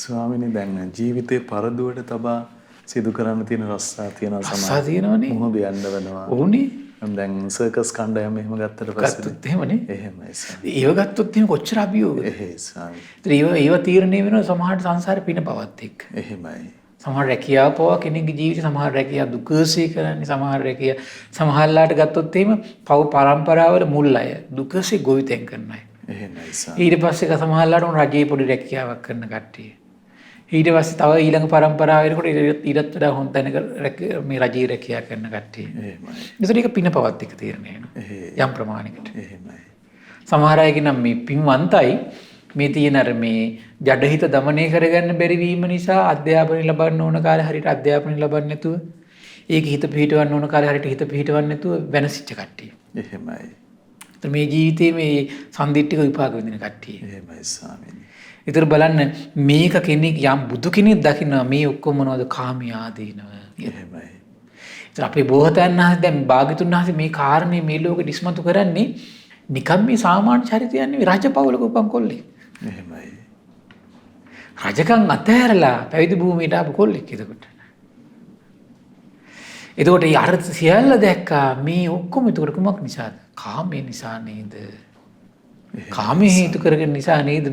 Speaker 1: ස්වාමීනි දැන් ජීවිතේ පරදුවට තබා සිදු කරන්න තියෙන රස්සා තියෙනවා සමහර.
Speaker 2: රස්සා තියෙනවනේ.
Speaker 1: මොහොත යන්න වෙනවා.
Speaker 2: ඕනේ.
Speaker 1: දැන් සර්කස් කණ්ඩායම එහෙම ගත්තට පස්සේ
Speaker 2: ගත්තොත් එහෙමනේ.
Speaker 1: එහෙමයි ස්වාමීනි.
Speaker 2: ඒව ගත්තොත් එහෙම කොච්චර අභියෝගද?
Speaker 1: ස්වාමීනි.
Speaker 2: ඒව තීරණය වෙනවා සමහරට සංසාරේ පින පවත් එක්ක.
Speaker 1: එහෙමයි.
Speaker 2: සමහර රැකියාව පවා කෙනෙක්ගේ ජීවිතේ සමහර රැකියාව දුකසේ කරන්නේ සමහර රැකියාව සමහරලාට ගත්තොත් එහෙම පව පරම්පරාවල මුල් අය දුකසේ ගොවිතැන් කරන අය.
Speaker 1: එහෙමයි ස්වාමීනි.
Speaker 2: ඊට පස්සේ සමහරලාට උන් රජයේ පොඩි රැකියාවක් කරන කට්ටිය. ඊට පස්සේ තව ඊළඟ පරම්පරාව වෙනකොට ඊටත් වඩා හොඳ තැනක මේ රජයේ රැකියාව කරන කට්ටිය.
Speaker 1: එහෙමයි.
Speaker 2: ඒක පින පවත් එක්ක තීරණය වෙනවා. යම් ප්‍රමාණයකට.
Speaker 1: එහෙමයි.
Speaker 2: සමහර අයගේ නම් මේ පින්වන්තයි මේ තියෙන අර මේ ජඩහිත দমনය කරගන්න බැරි වීම නිසා අධ්‍යාපනය ලබන්න ඕන කාලේ හරියට අධ්‍යාපනය ලබන්නේ නැතුව ඒක හිත පිහිටවන්න ඕන කාලේ හරියට හිත පිහිටවන්නේ නැතුව වෙනසිච්ච කට්ටිය.
Speaker 1: එහෙමයි.
Speaker 2: මේ ජීවිතයේ මේ සම්දිට්ඨික විපාක විඳින කට්ටිය.
Speaker 1: එහෙමයි ස්වාමීනි.
Speaker 2: ඒතර බලන්න මේක කෙනෙක් යම් බුදු කෙනෙක් දකිනවා මේ ඔක්කොම මොනවද කාමී ආදීනව කියලා.
Speaker 1: එහෙමයි.
Speaker 2: ඒතර අපේ බෝසතාණන් වහන්සේ දැන් භාග්‍යතුන් වහන්සේ මේ කාරණේ මේ ලෝකෙ ඉස්මතු කරන්නේ නිකම් මේ සාමාන්‍ය චරිතයක් නෙවෙයි රජපෞලක උපන් කොල්ලෙක්.
Speaker 1: එහෙමයි.
Speaker 2: රජකම් අතහැරලා පැවිදි භූමියට ආපු කොල්ලෙක් එතකොට. එතකොට ඒ අර සියල්ල දැක්කා මේ ඔක්කොම එතකොට කුමක් නිසාද? කාමයේ නිසා නේද? කාමයේ හේතු කරගෙන නිසා නේද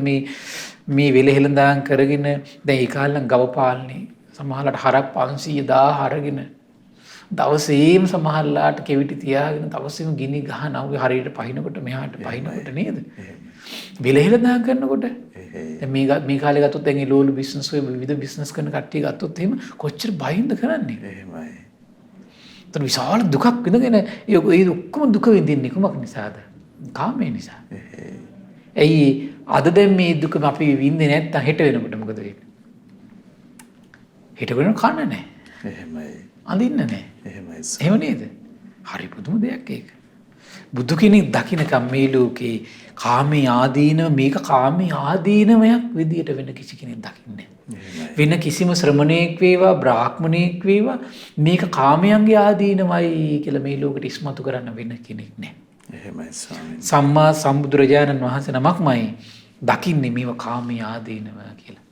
Speaker 2: මේ වෙලෙහෙළඳාම් කරගෙන දැන් ඒ කාලෙන් ගව පාලනේ සමහරකට හරක් 500,000 අරගෙන දවසේම සමහරලාට කෙවිටි තියාගෙන දවසේම ගිනි ගහන අවුගේ හරියට පහිනකොට මෙහාට පහිනකොට නේද? විලහිල දාන කරනකොට දැන් මේ කාලේ ගත්තොත් දැන් ඒ ලෝලු බිස්නස් ඔය විවිධ බිස්නස් කරන කට්ටිය ගත්තොත් එහෙම කොච්චර බයින්ද කරන්නේ?
Speaker 1: එහෙමයි.
Speaker 2: ඒතන විශාල දුකක් විඳගෙන ඒ ඔක්කොම දුක විඳින්නේ කුමක් නිසාද? කාමයේ නිසා. ඇයි අද දැන් මේ දුක අපි විඳින්නේ නැත්තම් හෙට වෙනකොට මොකද වෙන්නේ? හෙට වෙනකොට කන්න නැහැ.
Speaker 1: එහෙමයි.
Speaker 2: අඳින්න නැහැ.
Speaker 1: එහෙමයි.
Speaker 2: එහෙම නේද? හරි පුදුම දෙයක් ඒක. බුදු කෙනෙක් දකින්නකම් මේ ලෝකේ කාමයේ ආදීන මේක කාමයේ ආදීනමයක් විදියට වෙන කිසි කෙනෙක් දකින්නේ නැහැ. වෙන කිසිම ශ්‍රමණේක් වේවා බ්‍රාහ්මණේක් වේවා මේක කාමයන්ගේ ආදීනමයි කියලා මේ ලෝකෙට ඉස්මතු කරන්න වෙන කෙනෙක් නැහැ.
Speaker 1: එහෙමයි ස්වාමීනි.
Speaker 2: සම්මා සම්බුදුරජාණන් වහන්සේ නමක්මයි දකින්නේ මේව කාමයේ ආදීනව කියලා.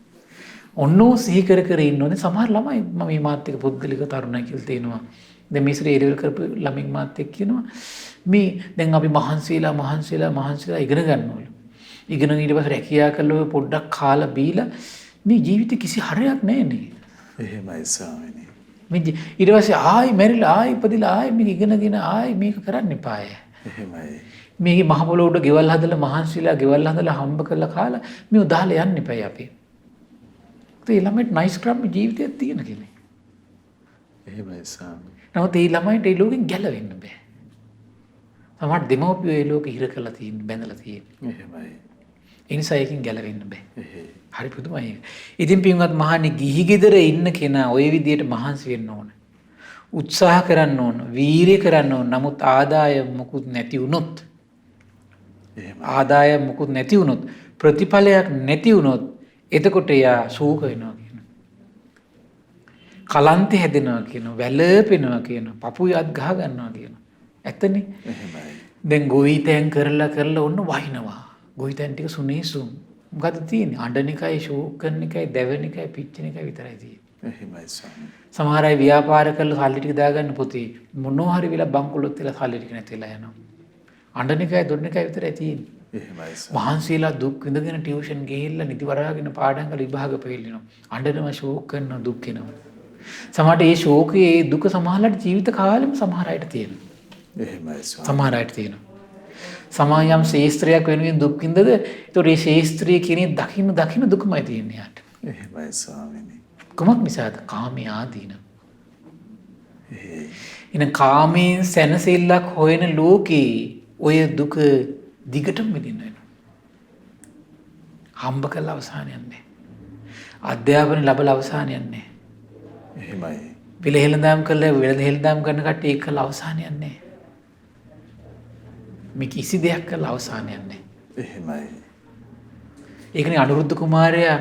Speaker 2: ඔන්නෝ සිහි කර කර ඉන්නෝනේ සමහර ළමයි මම මේ මාත් එක්ක පුද්ගලික තරුණයි කියලා තේනවා. දැන් මේ ඉස්සර ඒරිවල් කරපු ළමෙක් මාත් එක්ක කියනවා මේ දැන් අපි මහන්සිලා ඉගෙන ගන්නවලු. ඉගෙන ඊට පස්සේ රැකියා කරලා ඔය පොඩ්ඩක් කාලා බීලා මේ ජීවිතේ කිසි හරයක් නැහැ නේ.
Speaker 1: එහෙමයි ස්වාමීනි.
Speaker 2: මේ ඊට පස්සේ ආයි මැරිලා ආයි ඉපදිලා ආයි මේක ඉගෙනගෙන ආයි මේක කරන්න එපාය.
Speaker 1: එහෙමයි.
Speaker 2: මේක මහ පොළොව උඩ ගෙවල් හදලා මහන්සිලා ගෙවල් හදලා හම්බ කරලා කාලා මේ උදාලා යන්න එපායි අපි. ඒ ළමයිට නයිස් ක්‍රම් ජීවිතයක් තියෙන කෙනෙක්.
Speaker 1: එහෙමයි ස්වාමීනි.
Speaker 2: නමුත් ඒ ළමයිට ඒ ලෝකෙන් ගැලවෙන්න බෑ. සමහර දෙමව්පියෝ ඒ ලෝකෙ හිර කරලා තියෙන බැඳලා තියෙන.
Speaker 1: එහෙමයි.
Speaker 2: ඒ නිසා ඒකෙන් ගැලවෙන්න බෑ.
Speaker 1: එහෙයි.
Speaker 2: හරි පුදුමයි ඒක. ඉතින් පින්වත් මහණනි ගිහි ගෙදර ඉන්න කෙනා ওই විදියට මහන්සි වෙන්න ඕන. උත්සාහ කරන්න ඕන, වීරිය කරන්න ඕන. නමුත් ආදායම මුකුත් නැති වුණොත් ආදායම මුකුත් නැති වුණොත් ප්‍රතිඵලයක් නැති වුණොත් එතකොට එයා ශෝක වෙනවා කියනවා. කලන්තේ හැදෙනවා කියනවා, වැළපෙනවා කියනවා, පපුවේ අත් ගහ ගන්නවා කියනවා. ඇත්තනේ.
Speaker 1: එහෙමයි.
Speaker 2: දැන් ගොවිතැන් කරලා ඔන්න වහිනවා. ගොවිතැන් ටික සුනේසුම්. මොකද තියෙන්නේ? අඬන එකයි, ශෝක කරන එකයි, දැවෙන එකයි, පිච්චෙන එකයි විතරයි තියෙන්නේ.
Speaker 1: එහෙමයි ස්වාමීනි.
Speaker 2: සමහර අය ව්‍යාපාර කරලා සල්ලි ටික දාගන්න පොතේ මොනවා හරි වෙලා බංකොලොත් වෙලා සල්ලි ටික නැති වෙලා යනවා. අඬන එකයි, දොඩන එකයි විතරයි තියෙන්නේ.
Speaker 1: එහෙමයි ස්වාමීනි.
Speaker 2: මහන්සියලා දුක් විඳගෙන ටියුෂන් ගිහිල්ලා නිදි වරාගෙන පාඩම් කරලා විභාග පෙළෙනවා. අඬනවා, ශෝක කරනවා, දුක් වෙනවා. සමහරට මේ ශෝකයේ ඒ දුක සමහරලාට ජීවිත කාලෙම සමහර අයට තියෙනවා.
Speaker 1: එහෙමයි ස්වාමීනි.
Speaker 2: සමහර අයට තියෙනවා. සමායම් ශේස්ත්‍රයක් වෙනුවෙන් දුක් විඳද ඒතොර මේ ශේස්ත්‍රයේ කෙනෙක් දකින්න දුකමයි තියෙන්නේ යාට.
Speaker 1: එහෙමයි ස්වාමීනි.
Speaker 2: කොමක් නිසාද? කාමයේ ආදීන.
Speaker 1: එහෙයි.
Speaker 2: එන කාමයෙන් සැනසෙල්ලක් හොයන ලෝකේ ඔය දුක දිගටම විඳින්න වෙනවා. හම්බ කළ අවසානයක් නැහැ. අධ්‍යාපන ලැබලා අවසානයක් නැහැ.
Speaker 1: එහෙමයි.
Speaker 2: පිළ හෙළඳාම් කළා වෙළඳ හෙළඳාම් කරන කට්ටිය ඒක කළ අවසානයක් නැහැ. මේ කිසි දෙයක් කළ අවසානයක් නැහැ.
Speaker 1: එහෙමයි.
Speaker 2: ඒකනේ අනුරුද්ධ කුමාරයා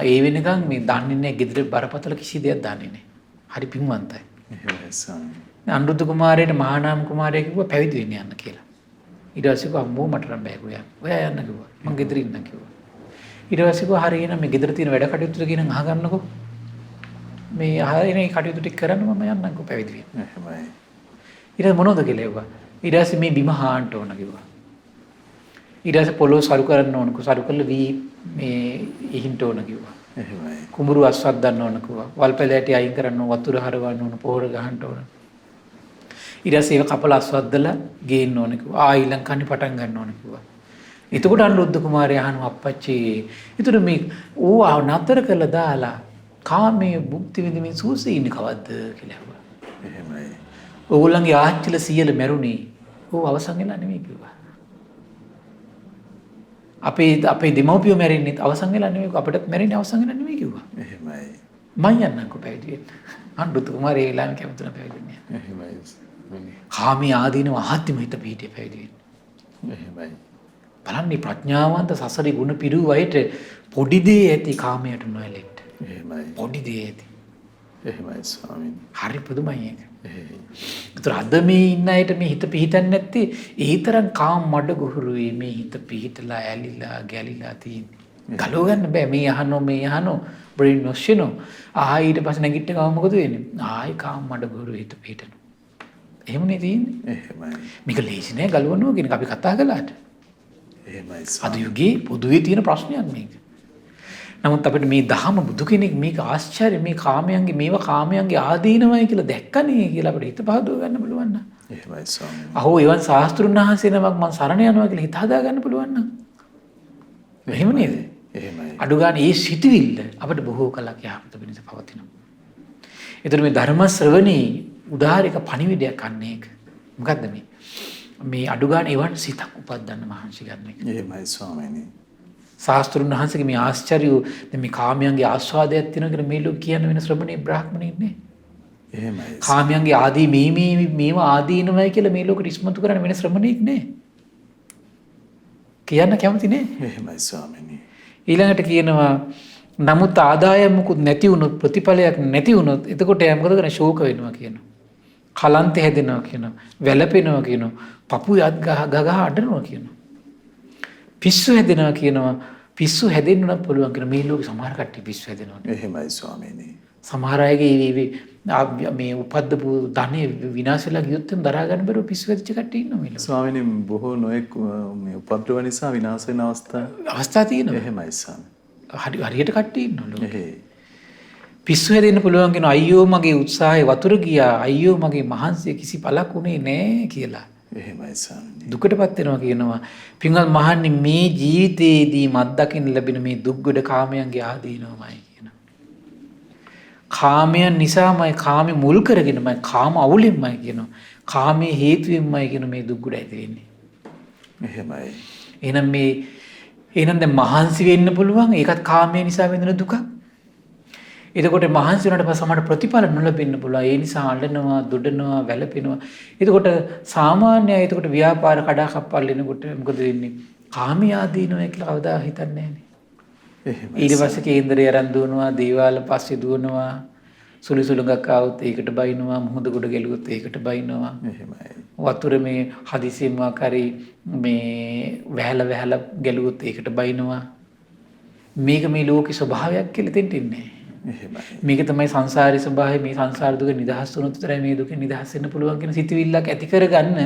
Speaker 2: ඒ වෙනකන් මේ දන්නේ නැහැ ගෙදර බරපතල කිසි දෙයක් දන්නේ නැහැ. හරි පින්වන්තයි.
Speaker 1: එහෙමයි ස්වාමීනි.
Speaker 2: අනුරුද්ධ කුමාරයාට මහානාම කුමාරයා කිව්වා පැවිදි වෙන්න යන්න කියලා. ඊට පස්සේ කිව්වා අම්මෝ මට නම් බෑ ගෝයා. ඔයා යන්න කිව්වා. මං ගෙදර ඉන්න කිව්වා. ඊට පස්සේ කිව්වා හරි එහෙනම් මේ ගෙදර තියෙන වැඩ කටයුතු කියන අහගන්නකෝ. මේ හරිනේ මේ කටයුතු ටික කරන්න මම යන්නම්කෝ පැවිදි වෙන්න.
Speaker 1: එහෙමයි.
Speaker 2: ඊට පස්සේ මොනවද කියලා කිව්වා. ඊට පස්සේ මේ බිම හාන්න ඕන කිව්වා. ඊට පස්සේ පොළොව සරු කරන්න ඕන. සරු කරලා වී මේ ඉහින්ට ඕන කිව්වා.
Speaker 1: එහෙමයි.
Speaker 2: කුඹුරු අස්වත් ගන්න ඕන කිව්වා. වල්පැල ඇටි අයින් කරන්න ඕන, වතුර හරවන්න ඕන, පොහොර ගහන්න ඕන. ඊට පස්සේ ඒක කපලා අස්වද්දලා ගේන්න ඕන කිව්වා. ඊළඟ කන්නේ පටන් ගන්න ඕන කිව්වා. එතකොට අනුරුද්ධ කුමාරයා අහනවා අප්පච්චි. ඊතර මේ ඕවා නතර කළා දාලා කාමයේ භුක්ති විඳින්න සූසේ ඉන්නේ කවද්ද කියලා ඇහුවා.
Speaker 1: එහෙමයි.
Speaker 2: ඕගොල්ලන්ගේ ආච්චිලා සීයලා මැරුණේ. ඕව අවසන් වෙලා නෙමෙයි කිව්වා. අපේ දෙමව්පියෝ මැරෙන්නේ අවසන් වෙලා නෙමෙයි අපිටත් මැරෙන්නේ අවසන් වෙලා නෙමෙයි කිව්වා.
Speaker 1: එහෙමයි.
Speaker 2: මං යන්නම්කෝ පැවිදි වෙන්න. අනුරුද්ධ කුමාරයා ඒ ළම කැමතුන පැවිදි වෙන්න.
Speaker 1: එහෙමයි.
Speaker 2: කාමී ආදීනව ආත්ම හිත පිහිටිය පැවිදි වෙන්න.
Speaker 1: එහෙමයි.
Speaker 2: බලන්නේ ප්‍රඥාවන්ත සසරේ ගුණ පිරුව අයට පොඩි දේ ඇති කාමයට නොඇලෙන්න.
Speaker 1: එහෙමයි.
Speaker 2: පොඩි දේ ඇති.
Speaker 1: එහෙමයි ස්වාමීනි.
Speaker 2: හරි පුදුමයි ඒක.
Speaker 1: එහෙයි.
Speaker 2: ඒතර අද මේ ඉන්න අයට මේ හිත පිහිටන්නේ නැත්තේ ඒ තරම් කාම මඩ ගොහරුවේ මේ හිත පිහිටලා ඇලිලා ගැලිලා තියෙන්නේ. ගලව ගන්න බෑ මේ අහනෝ බ්‍රේන් වොෂ් වෙනෝ. ආයි ඊට පස්සේ නැගිට ගාව මොකද වෙන්නේ? ආයි කාම මඩ ගොහරුවේ හිත පිහිටනවා. එහෙමනේ තියෙන්නේ.
Speaker 1: එහෙමයි.
Speaker 2: මේක ලේසි නෑ ගලවනවා කියන එක අපි කතා කළාට.
Speaker 1: එහෙමයි.
Speaker 2: අද යුගයේ පොදුවේ තියෙන ප්‍රශ්නයක් මේක. නමුත් අපිට මේ දහම බුදු කෙනෙක් මේක ආශ්චර්ය මේ කාමයන්ගේ මේවා කාමයන්ගේ ආදීනවයි කියලා දැක්කනේ කියලා අපිට හිත පහදව ගන්න පුළුවන් නම්.
Speaker 1: එහෙමයි ස්වාමීනි.
Speaker 2: අහෝ එවන් ශාස්ත්‍රුන් වහන්සේ නමක් මං සරණ යනවා කියලා හිත හදා ගන්න පුළුවන් නම්. එහෙම නේද?
Speaker 1: එහෙමයි.
Speaker 2: අඩු ගන්න ඒ සිටිවිල්ල අපිට බොහෝ කලක් යහපත වෙනස පවතිනවා. ඒතර මේ ධර්ම ශ්‍රවණී උදාාරික පණිවිඩයක් අන්නේ ඒක. මොකද්ද මේ? මේ අඩු ගන්න එවන් සිතක් උපදින්න මහන්සි ගන්න එක.
Speaker 1: එහෙමයි ස්වාමීනි.
Speaker 2: ශාස්ත්‍රුන් වහන්සේගේ මේ ආශ්චර්ය දැන් මේ කාමයන්ගේ ආස්වාදයක් තියෙනවා කියලා මේ ලෝක කියන වෙන ශ්‍රමණේ බ්‍රාහ්මණෙක් නේ.
Speaker 1: එහෙමයි.
Speaker 2: කාමයන්ගේ ආදී මේවා ආදීනමයි කියලා මේ ලෝකෙට ඉස්මතු කරන වෙන ශ්‍රමණෙක් නේ. කියන්න කැමති නේ.
Speaker 1: එහෙමයි ස්වාමීනි.
Speaker 2: ඊළඟට කියනවා නමුත් ආදායම් මුකුත් නැති වුණොත් ප්‍රතිඵලයක් නැති වුණොත් එතකොට එයා මොකද කරන්නේ? ශෝක වෙනවා කියනවා. කලන්ත හැදෙනවා කියනවා. වැළපෙනවා කියනවා. පපු යත් ගහ අඬනවා කියනවා. පිස්සු හැදෙනවා කියනවා. පිස්සු හැදෙන්න උනත් පුළුවන් කියන මේ ලෝකේ සමහර කට්ටිය පිස්සු හැදෙනවා.
Speaker 1: එහෙමයි ස්වාමීනි.
Speaker 2: සමහර අයගේ මේ උපද්දපු ධනෙ විනාශ වෙලා ගියොත් එම් දරා ගන්න බැරුව පිස්සු හැදිච්ච කට්ටිය ඉන්නවා මේ ලෝකේ.
Speaker 1: ස්වාමීනි බොහෝ නොයෙක් මේ උපද්‍රව නිසා විනාශ වෙන
Speaker 2: අවස්ථා තියෙනවා.
Speaker 1: එහෙමයි ස්වාමීනි.
Speaker 2: හරියට කට්ටිය ඉන්නවා ලෝකේ.
Speaker 1: එහෙයි.
Speaker 2: පිස්සු හැදෙන්න පුළුවන් කියන අයියෝ මගේ උත්සාහය වතුර ගියා අයියෝ මගේ මහන්සිය කිසි පළක් උනේ නෑ කියලා.
Speaker 1: එහෙමයි ස්වාමීනි.
Speaker 2: දුකටපත් වෙනවා කියනවා. පින්වත් මහන්නේ මේ ජීවිතේදී මත් දකින්න ලැබෙන මේ දුක්ගොඩ කාමයන්ගේ ආදීනවමයි කියනවා. කාමයන් නිසාමයි කාමේ මුල් කරගෙනමයි කාම අවුලෙන්මයි කියනවා. කාමයේ හේතුවෙන්මයි කියන මේ දුක්ගොඩ ඇති වෙන්නේ.
Speaker 1: එහෙමයි.
Speaker 2: එහෙනම් දැන් මහන්සි වෙන්න පුළුවන් ඒකත් කාමයේ නිසා වෙන දුකක්. එතකොට මහන්සි වුණාට පස්සේ සමහර ප්‍රතිඵල නොලැබෙන්න පුළුවන්. ඒ නිසා අඬනවා, දොඩනවා, වැළපෙනවා. එතකොට සාමාන්‍යයි එතකොට ව්‍යාපාර කඩාකප්පල් වෙනකොට මොකද වෙන්නේ? කාමී ආදීනවා කියලා කවදා හිතන්නේ නැහනේ.
Speaker 1: එහෙමයි.
Speaker 2: ඊට පස්සේ කේන්දරේ අරන් දුවනවා, දේවාල පස්සේ දුවනවා. සුළු සුළුඟක් ආවොත් ඒකට බයිනවා, මුහුද ගොඩ ගැලුවොත් ඒකට බයිනවා.
Speaker 1: එහෙමයි.
Speaker 2: වතුර මේ හදිසියෙම කරි මේ වැහලා ගැලුවොත් ඒකට බයිනවා. මේක මේ ලෝකේ ස්වභාවයක් කියලා දෙන්න ඉන්නේ.
Speaker 1: එහෙමයි.
Speaker 2: මේක තමයි සංසාරේ ස්වභාවය. මේ සංසාර දුක නිදහස් වුණොත් විතරයි මේ දුකෙන් නිදහස් වෙන්න පුළුවන් කියන සිතුවිල්ලක් ඇති කරගන්න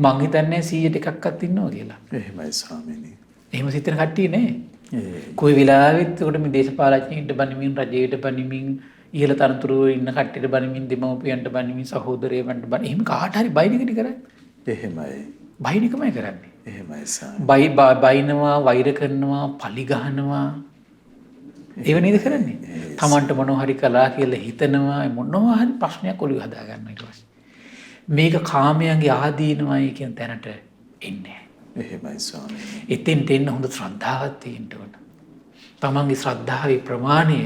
Speaker 2: මං හිතන්නේ 100ට එකක්වත් ඉන්නවා කියලා.
Speaker 1: එහෙමයි ස්වාමීනි.
Speaker 2: එහෙම සිතන කට්ටිය නේ. කොයි වෙලාවෙත් උකට මේ දේශපාලඥයින්ට බනිමින් රජයට බනිමින් ඉහළ තනතුරු ඉන්න කට්ටියට බනිමින් දෙමව්පියන්ට බනිමින් සහෝදරයන්ට බනිමින් එහෙම කාට හරි බයින එකනේ කරන්නේ.
Speaker 1: එහෙමයි.
Speaker 2: බයින එකමයි කරන්නේ.
Speaker 1: එහෙමයි ස්වාමීනි.
Speaker 2: බයිනවා, වෛර කරනවා, පලි ගහනවා. ඒව නේද කරන්නේ? තමන්ට මොනවා හරි කළා කියලා හිතනවා මොනවා හරි ප්‍රශ්නයක් ඔළුවේ හදා ගන්න ඊට පස්සේ. මේක කාමයන්ගේ ආදීනවයි කියන තැනට එන්නේ.
Speaker 1: එහෙමයි ස්වාමීනි.
Speaker 2: එතෙන්ට එන්න හොඳ ශ්‍රද්ධාවක් තියෙන්න ඕන. තමන්ගේ ශ්‍රද්ධාවේ ප්‍රමාණය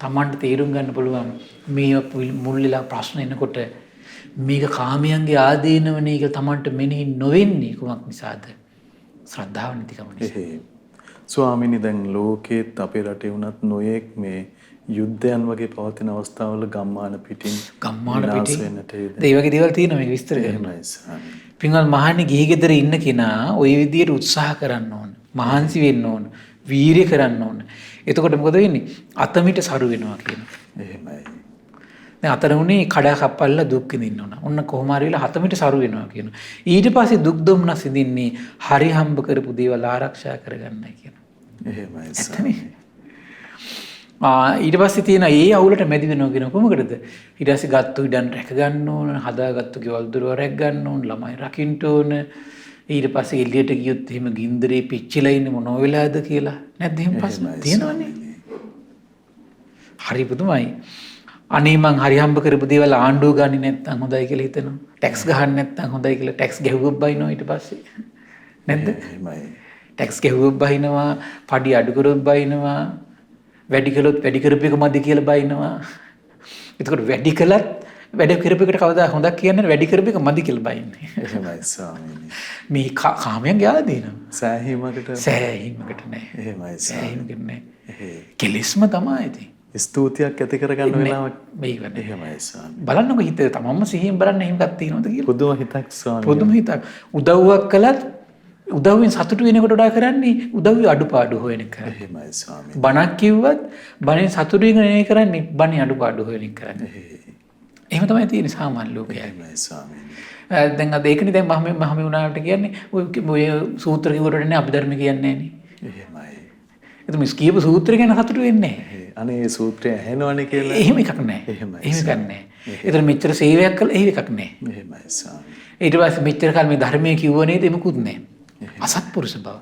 Speaker 2: තමන්ට තේරුම් ගන්න පුළුවන් මේ මුල්ලිලා ප්‍රශ්න එනකොට මේක කාමයන්ගේ ආදීනවනේ කියලා තමන්ට මෙනෙහි නොවෙන්නේ කුමක් නිසාද? ශ්‍රද්ධාව නැතිකම නිසා.
Speaker 1: ස්වාමීනි දැන් ලෝකෙත් අපේ රටේ වුණත් නොයෙක් මේ යුද්ධයන් වගේ පවතින අවස්ථාවල ගම්මාන පිටින් වෙන්නට
Speaker 2: ඒ වගේ දේවල් තියෙනවා මේක විස්තර කරනවා.
Speaker 1: එහෙමයි ස්වාමීනි.
Speaker 2: පින්වල් මහන්නේ ගිහි ගෙදර ඉන්න කෙනා ওই විදියට උත්සාහ කරන්න ඕන. මහන්සි වෙන්න ඕන. වීරිය කරන්න ඕන. එතකොට මොකද වෙන්නේ? අතමිට සරු වෙනවා කියනවා.
Speaker 1: එහෙමයි.
Speaker 2: දැන් අතන උනේ කඩාකප්පල්ලා දුක් විඳින්න ඕන. ඔන්න කොහොම හරි වෙලා හතමිට සරු වෙනවා කියනවා. ඊට පස්සේ දුක් දුම්නස් විඳින්නේ හරි හම්බ කරපු දේවල් ආරක්ෂා කරගන්නයි කියනවා.
Speaker 1: එහෙමයි ස්වාමීනි.
Speaker 2: ඊට පස්සේ තියෙන ඒ අවුලට මැදි වෙනවා කියන කොමකටද? ඊට පස්සේ ගත්තු ඉඩම් රැක ගන්න ඕන, හදාගත්තු ගෙවල් දොරවල් රැක ගන්න ඕන, ළමයි රකින්න ඕන. ඊට පස්සේ එළියට ගියොත් එහෙම ගින්දරේ පිච්චිලා ඉන්නේ මොනෝ වෙලාද කියලා. නැත්නම් එහෙම ප්‍රශ්න තියෙනවනේ. හරි පුදුමයි. අනේ මං හරි හම්බ කරපු දේවල් ආණ්ඩුව ගන්නේ නැත්නම් හොඳයි කියලා හිතනවා. ටැක්ස් ගහන්න නැත්නම් හොඳයි කියලා ටැක්ස් ගැහුවොත් බයිනවා ඊට පස්සේ. නැද්ද?
Speaker 1: එහෙමයි.
Speaker 2: ටැක්ස් ගැහුවොත් බයිනවා, පඩි අඩු කරොත් බයිනවා, වැඩි කළොත් වැඩි කරපු එක මදි කියලා බයිනවා. එතකොට වැඩි කළත් වැඩ කරපු එකට කවදා හොඳක් කියන්නේ වැඩි කරපු එක මදි කියලා බයින්නේ.
Speaker 1: එහෙමයි ස්වාමීනි.
Speaker 2: මේ කාමයන් ගියාලා දෙනවා.
Speaker 1: සෑහීමකට
Speaker 2: නෑ.
Speaker 1: එහෙමයි
Speaker 2: සෑහීමකට නෑ. කෙලිස්ම තමයි ඉතින්.
Speaker 1: ස්තුතියක් ඇති කරගන්න වෙලාවක්
Speaker 2: මේක නේ.
Speaker 1: එහෙමයි ස්වාමීනි.
Speaker 2: බලන්නකො හිත තමන්ම සිහියෙන් බලන්න එහෙමක් තියෙනවද කියලා.
Speaker 1: පුදුම හිතක් ස්වාමීනි.
Speaker 2: පුදුම හිතක්. උදව්වක් කළත් උදව්වෙන් සතුටු වෙනකොට වඩා කරන්නේ උදව්වේ අඩුපාඩු හොයන එක.
Speaker 1: එහෙමයි ස්වාමීනි.
Speaker 2: බණක් කිව්වත් බණෙන් සතුටු වෙන කරන්නේ බණේ අඩුපාඩු හොයන එක කරන්නේ. එහෙම තමයි තියෙන්නේ සාමාන්‍ය ලෝකයේ.
Speaker 1: එහෙමයි ස්වාමීනි.
Speaker 2: දැන් අද ඒකනේ දැන් මම වුණාට කියන්නේ ඔය සූත්‍ර කිව්වට නේ අභිධර්ම කියන්නේ නෑනේ.
Speaker 1: එහෙමයි.
Speaker 2: එතන මේ කියපු සූත්‍රය ගැන සතුටු වෙන්නේ නැහැ.
Speaker 1: අනේ ඒ සූත්‍රය ඇහෙනවනේ කියලා.
Speaker 2: එහෙම එකක් නැහැ.
Speaker 1: එහෙමයි.
Speaker 2: එහෙම එකක් නැහැ. එතන මෙච්චර සේවයක් කළා එහෙම එකක් නැහැ.
Speaker 1: එහෙමයි ස්වාමී.
Speaker 2: ඊට පස්සේ මෙච්චර කාල මේ ධර්මයේ කිව්ව නේද එමුකුත් නැහැ. අසත්පුරුෂ බව.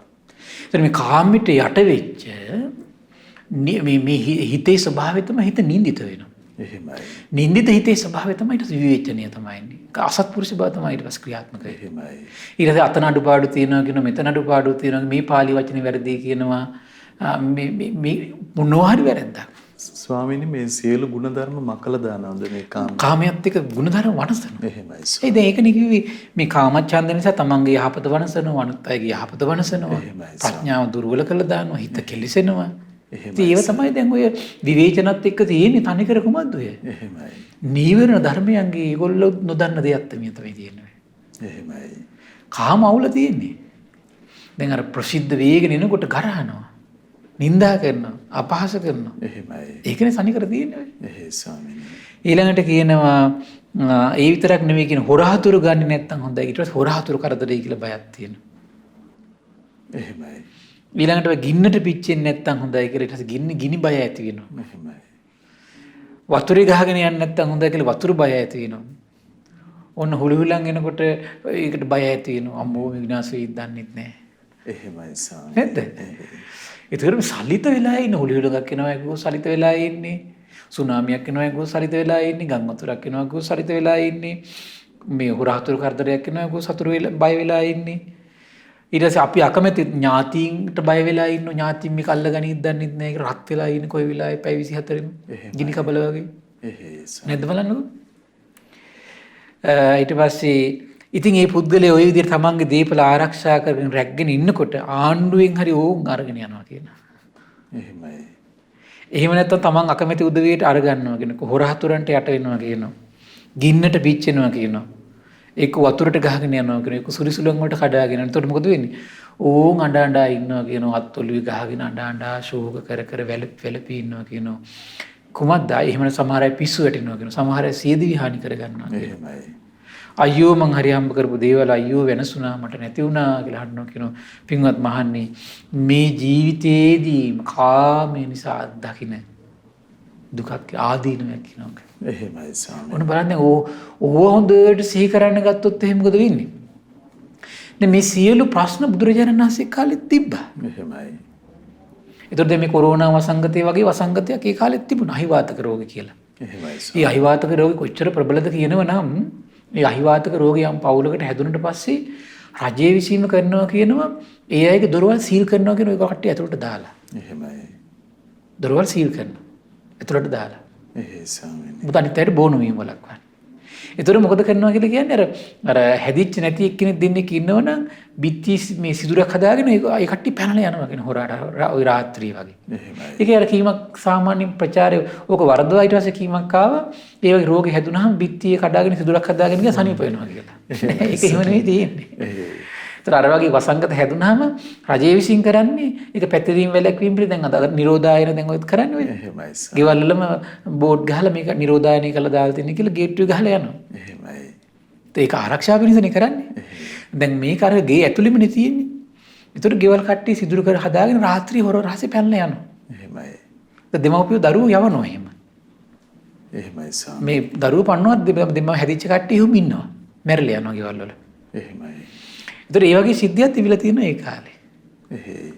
Speaker 2: එතන මේ කාමයට යට වෙච්ච මේ හිතේ ස්වභාවය තමයි හිත නින්දිත වෙනවා.
Speaker 1: එහෙමයි.
Speaker 2: නින්දිත හිතේ ස්වභාවය තමයි ඊට විවේචනීය තමයි ඉන්නේ. අසත්පුරුෂ බව තමයි ඊට පස්සේ ක්‍රියාත්මක වෙන්නේ.
Speaker 1: එහෙමයි.
Speaker 2: ඊට පස්සේ අතන අඩුපාඩු තියෙනවා කියනවා මෙතන අඩුපාඩු තියෙනවා මේ පාලි වචනේ වැරදි කියනවා මේ මොනවා හරි වැරද්දක්.
Speaker 1: ස්වාමීනි මේ සියලු ගුණධර්ම මකලා දානවද මේ
Speaker 2: කාමයට එක්ක ගුණධර්ම වනසනවා.
Speaker 1: එහෙමයි.
Speaker 2: ඒ දැන් ඒකනේ කිව්වේ මේ කාමච්ඡන්ද නිසා තමන්ගේ යහපත වනසනවා අනිත් අයගේ යහපත වනසනවා. ප්‍රඥාව දුර්වල කළා දානවා හිත කෙලිසෙනවා. ඒව තමයි දැන් ඔය විවේචනත් එක්ක තියෙන්නේ තනිකර කුමක්ද ඔය?
Speaker 1: එහෙමයි.
Speaker 2: නීවරණ ධර්මයන්ගේ ඒගොල්ලෝ නොදන්න දෙයක් තමයි තියෙන්නේ.
Speaker 1: එහෙමයි.
Speaker 2: කාම අවුල තියෙන්නේ. දැන් අර ප්‍රසිද්ධ වේගෙන එනකොට ගරහනවා. නින්දා කරනවා, අපහාස කරනවා.
Speaker 1: එහෙමයි.
Speaker 2: ඒකනේ තනිකර තියෙන්නේ.
Speaker 1: එහෙයි ස්වාමීනි.
Speaker 2: ඊළඟට කියනවා ඒ විතරක් නෙවෙයි කියන හොරහතුරු ගන්නේ නැත්තම් හොඳයි. ඊට පස්සේ හොරහතුරු කරදරයි කියලා බයක් තියෙනවා.
Speaker 1: එහෙමයි.
Speaker 2: ඊළඟට ගින්නට පිච්චෙන්නේ නැත්තම් හොඳයි කියලා ඊට පස්සේ ගිනි බය ඇති වෙනවා.
Speaker 1: එහෙමයි.
Speaker 2: වතුරේ ගහගෙන යන්නේ නැත්තම් හොඳයි කියලා වතුරු බය ඇති වෙනවා. ඔන්න හුලුහුලන් එනකොට ඒකට බය ඇති වෙනවා. අම්මෝ විනාශ වෙයිද දන්නෙත් නැහැ.
Speaker 1: එහෙමයි ස්වාමී.
Speaker 2: නැද්ද? ඒතරම් සලිත වෙලා ඉන්න හුලුහුලක් එනවා ඒකෝ සලිත වෙලා ඉන්නේ. සුනාමියක් එනවා ඒකෝ සලිත වෙලා ඉන්නේ. ගම් වතුරක් එනවා ඒකෝ සලිත වෙලා ඉන්නේ. මේ හොරහතුරු කරදරයක් එනවා ඒකෝ සතුරු වෙලා බය වෙලා ඉන්නේ. ඊට පස්සේ අපි අකමැති ඥාතීන්ට බය වෙලා ඉන්න ඥාතීන් මේක අල්ලගනින්න දන්නෙත් නැහැ ඒක රත් වෙලා ඉන්නේ කොයි වෙලාවෙ පැය 24ෙම ගිනි කබල වගේ නැද්ද බලන්නකෝ ඊට පස්සේ ඉතින් මේ පුද්ගලයා ওই විදිහට තමන්ගේ දීපල ආරක්ෂා කරගෙන රැක්ගෙන ඉන්නකොට ආණ්ඩුවෙන් හරි ඕන් අරගෙන යනවා කියනවා
Speaker 1: එහෙමයි
Speaker 2: එහෙම නැත්නම් තමන් අකමැති උදවියට අරගන්නවා කියනවා හොරහතුරන්ට යට වෙනවා කියනවා ගින්නට පිච්චෙනවා කියනවා ඒක වතුරට ගහගෙන යනවා කියන එක සුරිසුලන් වලට කඩාගෙන යනවා. එතකොට මොකද වෙන්නේ? ඕන් අඬ අඬ ඉන්නවා කියනවා අත්ඔලුවේ ගහගෙන අඬ අඬ ශෝක කර කර වැළපී ඉන්නවා කියනවා. කුමක්ද? එහෙම සමහර අය පිස්සු වැටෙනවා කියනවා. සමහර අය සියදිවි හානි කර ගන්නවා.
Speaker 1: එහෙමයි.
Speaker 2: අයියෝ මං හරි හම්බ කරපු දේවල් අයියෝ වෙනසුණා මට නැති වුණා කියලා අහනවා කියනවා. පින්වත් මහන්නේ මේ ජීවිතේදී කාමයේ නිසා දකින්න දුකක් ආදීනමක් කියනවා.
Speaker 1: එහෙමයි ස්වාමී.
Speaker 2: ඔන්න බලන්න ඕව හොඳට සිහි කරන්න ගත්තොත් එහෙම මොකද වෙන්නේ? දැන් මේ සියලු ප්‍රශ්න බුදුරජාණන් වහන්සේ කාලෙත් තිබ්බා.
Speaker 1: එහෙමයි.
Speaker 2: ඒතකොට දැන් මේ කොරෝනා වසංගතය වගේ වසංගතයක් ඒ කාලෙත් තිබුණා අහිවාතක රෝග කියලා.
Speaker 1: එහෙමයි.
Speaker 2: මේ අහිවාතක රෝගේ කොච්චර ප්‍රබලද කියනව නම් මේ අහිවාතක රෝගියන් පවුලකට හැදුනට පස්සේ රජයේ විසීම කරනවා කියනවා ඒ අයගේ දොරවල් සීල් කරනවා කියන එක කට්ටිය ඇතුළට දාලා.
Speaker 1: එහෙමයි.
Speaker 2: දොරවල් සීල් කරනවා. ඇතුළට දාලා.
Speaker 1: එහෙයි ස්වාමීනි.
Speaker 2: මුත අනිත් අයට බොන වීම වලක්වන්න. ඒතර මොකද කරනවා කියලා කියන්නේ අර හැදිච්ච නැති එක්කෙනෙක් දෙන්නෙක් ඉන්නවනම් බිත්ති මේ සිදුරක් හදාගෙන ඒ කට්ටිය පැනලා යනවා කියන හොරාට ওই රාත්‍රියේ වගේ.
Speaker 1: එහෙමයි.
Speaker 2: ඒක අර කීමක් සාමාන්‍ය ප්‍රචාරය ඕක වරදවා ඊට පස්සේ කීමක් ආවා ඒ වගේ රෝගේ හැදුනහම බිත්තියේ කඩාගෙන සිදුරක් හදාගෙන ගියා සනීප වෙනවා කියලා. ඒක එහෙම නෙවෙයි තියෙන්නේ. ඒතර අර වගේ වසංගත හැදුනහම රජයේ විසින් කරන්නේ ඒක පැතිරීම වැළැක්වීම පිළි දැන් අද නිරෝධායන දැන් ඔයත් කරන්නේ ඔය.
Speaker 1: එහෙමයි.
Speaker 2: ගෙවල් වලම බෝඩ් ගහලා මේක නිරෝධායනය කළා දාලා තියෙන කියලා ගේට්ටුවේ ගහලා යනවා.
Speaker 1: එහෙමයි.
Speaker 2: ඒක ආරක්ෂා පිණිසනේ කරන්නේ. දැන් මේක අර ගේ ඇතුළෙමනේ තියෙන්නේ. ඒතර ගෙවල් කට්ටිය සිදුරු කර හදාගෙන රාත්‍රී හොර රහසේ පැනලා යනවා.
Speaker 1: එහෙමයි.
Speaker 2: දෙමව්පියෝ දරුවෝ යවනවා එහෙම.
Speaker 1: එහෙමයි ස්වාමී.
Speaker 2: මේ දරුවෝ පන්නවත් දෙමව හැදිච්ච කට්ටිය එහෙම ඉන්නවා. මැරිලා යනවා ගෙවල් වල.
Speaker 1: එහෙමයි.
Speaker 2: ඒතර ඒ වගේ සිද්ධියක් තිබිලා තියෙනවා ඒ කාලේ.
Speaker 1: එහෙයි.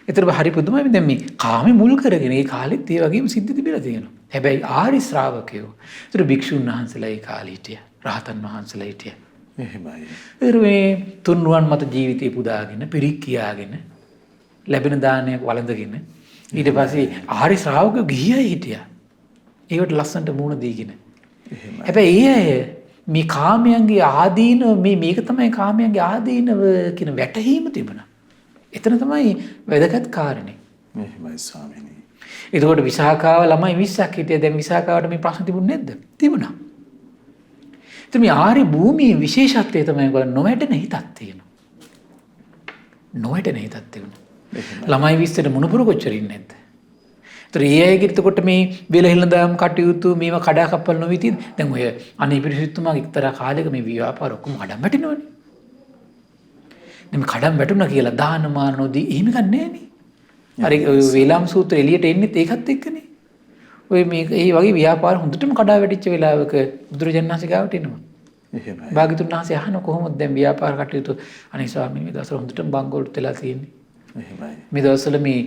Speaker 2: ඒතර හරි පුදුමයි දැන් මේ කාමේ මුල් කරගෙන ඒ කාලෙත් ඒ වගේම සිද්ධි තිබිලා තියෙනවා. හැබැයි ආරි ශ්‍රාවකයෝ. ඒතර භික්ෂුන් වහන්සේලා ඒ කාලේ හිටියා. රහතන් වහන්සේලා හිටියා.
Speaker 1: එහෙමයි.
Speaker 2: ඒතර මේ තුන්රුවන් මත ජීවිතේ පුදාගෙන පිරික් කියාගෙන ලැබෙන දානයක් වළඳගෙන ඊට පස්සේ ආරි ශ්‍රාවකයෝ ගිහියයි හිටියා. ඒකට ලස්සනට මුණ දීගෙන.
Speaker 1: එහෙමයි.
Speaker 2: හැබැයි ඒ අය මේ කාමයන්ගේ ආදීනව මේක තමයි කාමයන්ගේ ආදීනව කියන වැටහීම තිබුණා. එතන තමයි වැදගත් කාරණේ.
Speaker 1: එහෙමයි ස්වාමීනි.
Speaker 2: එතකොට විසාකාව ළමයි 20ක් හිටියා. දැන් විසාකාවට මේ ප්‍රශ්න තිබුණේ නැද්ද? තිබුණා. ඉතින් මේ ආර්ය භූමියේ විශේෂත්වය තමයි ඔයගොල්ලෝ නොවැටෙන හිතක් තියෙනවා. නොවැටෙන හිතක් තියෙනවා. ළමයි 20ට මුණුපුරු කොච්චර ඉන්නේ නැද්ද? ඒතර ඒ අයගේ එතකොට මේ වෙලහෙළන දාම් කටයුතු මේවා කඩාකප්පල් නොවී තියෙන. දැන් ඔය අනේ පිරිසිතුමාගේ එක්තරා කාලයක මේ ව්‍යාපාර ඔක්කොම කඩම් වැටෙනවනේ. දැන් මේ කඩම් වැටුණා කියලා දාන මාන නොදී එහෙම ගන්න නෑනේ. අර වේලාම් සූත්‍ර එළියට එන්නේ ඒකත් එක්කනේ. ඔය මේක ඒ වගේ ව්‍යාපාර හොඳටම කඩා වැටිච්ච වෙලාවක බුදුරජාණන් වහන්සේ ගාවට එනවා.
Speaker 1: එහෙමයි.
Speaker 2: භාග්‍යතුන් වහන්සේ අහන කොහොමද දැන් ව්‍යාපාර කටයුතු අනේ ස්වාමීනි මේ දවස්වල හොඳටම බංගෝල්ට වෙලා තියෙන්නේ.
Speaker 1: එහෙමයි.
Speaker 2: මේ දවස්වල මේ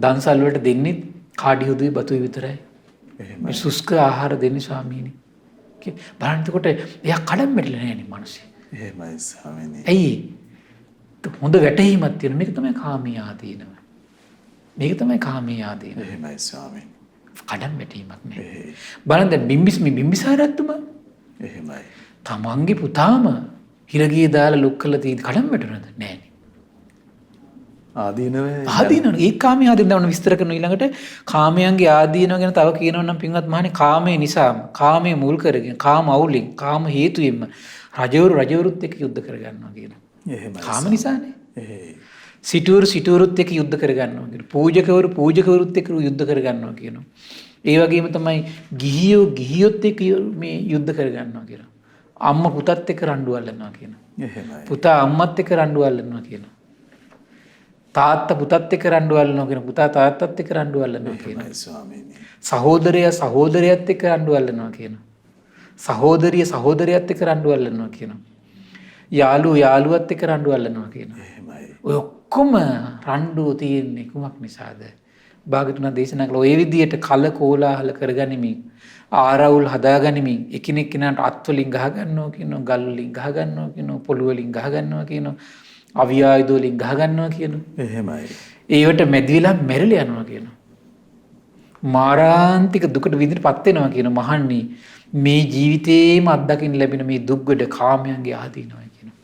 Speaker 2: දන්සල් වලට දෙන්නේ කාඩි හුදුයි බතුයි විතරයි.
Speaker 1: එහෙමයි.
Speaker 2: මේ සුස්ක ආහාර දෙන්නේ ස්වාමීනි. බලන්න එතකොට එයා කඩම් වැටිලා නැහැ නේ මිනිස්සේ.
Speaker 1: එහෙමයි ස්වාමීනි.
Speaker 2: ඇයි? හොඳ වැටහීමක් තියෙන මේක තමයි කාමී ආදීනව. මේක තමයි කාමී ආදීනව.
Speaker 1: එහෙමයි ස්වාමීනි.
Speaker 2: කඩම් වැටීමක් නෑ.
Speaker 1: එහෙයි.
Speaker 2: බලන්න දැන් බිම්බිසාරත්තුමා
Speaker 1: එහෙමයි.
Speaker 2: තමන්ගේ පුතාම හිරගියේ දාලා ලොක් කරලා තියෙදි කඩම් වැටුණාද? නෑනේ.
Speaker 1: ආදීනවේ
Speaker 2: ආදීනව ඒ කාමී ආදීනව දැන් විස්තර කරන ඊළඟට කාමයන්ගේ ආදීනව ගැන තව කියනවා නම් පින්වත් මහණේ කාමයේ නිසාම කාමයේ මුල් කරගෙන කාම අවුලින් කාම හේතුයෙන්ම රජවරුත් එක්ක යුද්ධ කරගන්නවා කියනවා.
Speaker 1: එහෙමයි.
Speaker 2: කාම නිසානේ.
Speaker 1: එහෙයි.
Speaker 2: සිටුවරුත් එක්ක යුද්ධ කරගන්නවා කියනවා. පූජකවරුත් එක්ක යුද්ධ කරගන්නවා කියනවා. ඒ වගේම තමයි ගිහියොත් එක්ක මේ යුද්ධ කරගන්නවා කියනවා. අම්මා පුතත් එක්ක රණ්ඩු අල්ලනවා කියනවා.
Speaker 1: එහෙමයි.
Speaker 2: පුතා අම්මත් එක්ක රණ්ඩු අල්ලනවා කියනවා. තාත්තා පුතත් එක්ක රණ්ඩු අල්ලනවා කියනවා. පුතා තාත්තත් එක්ක රණ්ඩු අල්ලනවා කියනවා.
Speaker 1: එහෙමයි ස්වාමීනි.
Speaker 2: සහෝදරයා සහෝදරයත් එක්ක රණ්ඩු අල්ලනවා කියනවා. සහෝදරිය සහෝදරයත් එක්ක රණ්ඩු අල්ලනවා කියනවා. යාළුවත් එක්ක රණ්ඩු අල්ලනවා කියනවා.
Speaker 1: එහෙමයි.
Speaker 2: ඔය ඔක්කොම රණ්ඩුව තියෙන්නේ කුමක් නිසාද? භාග්‍යතුන් දේශනා කළ ඔය විදියට කල කෝලාහල කරගනිමින් ආරවුල් හදාගනිමින් එකිනෙක කෙනාට අත් වලින් ගහ ගන්නවා කියනවා, ගල් වලින් ගහ ගන්නවා කියනවා, පොළු වලින් ගහ ගන්නවා කියනවා, අවියායුධ වලින් ගහ ගන්නවා කියනවා.
Speaker 1: එහෙමයි.
Speaker 2: ඒවට මැදි වෙලා මැරිලා යනවා කියනවා. මාරාන්තික දුකට විඳිනපත් වෙනවා කියනවා. මහන්නේ මේ ජීවිතේම අත්දකින්න ලැබෙන මේ දුක්ගොඩ කාමයන්ගේ ආදීනවයි කියනවා.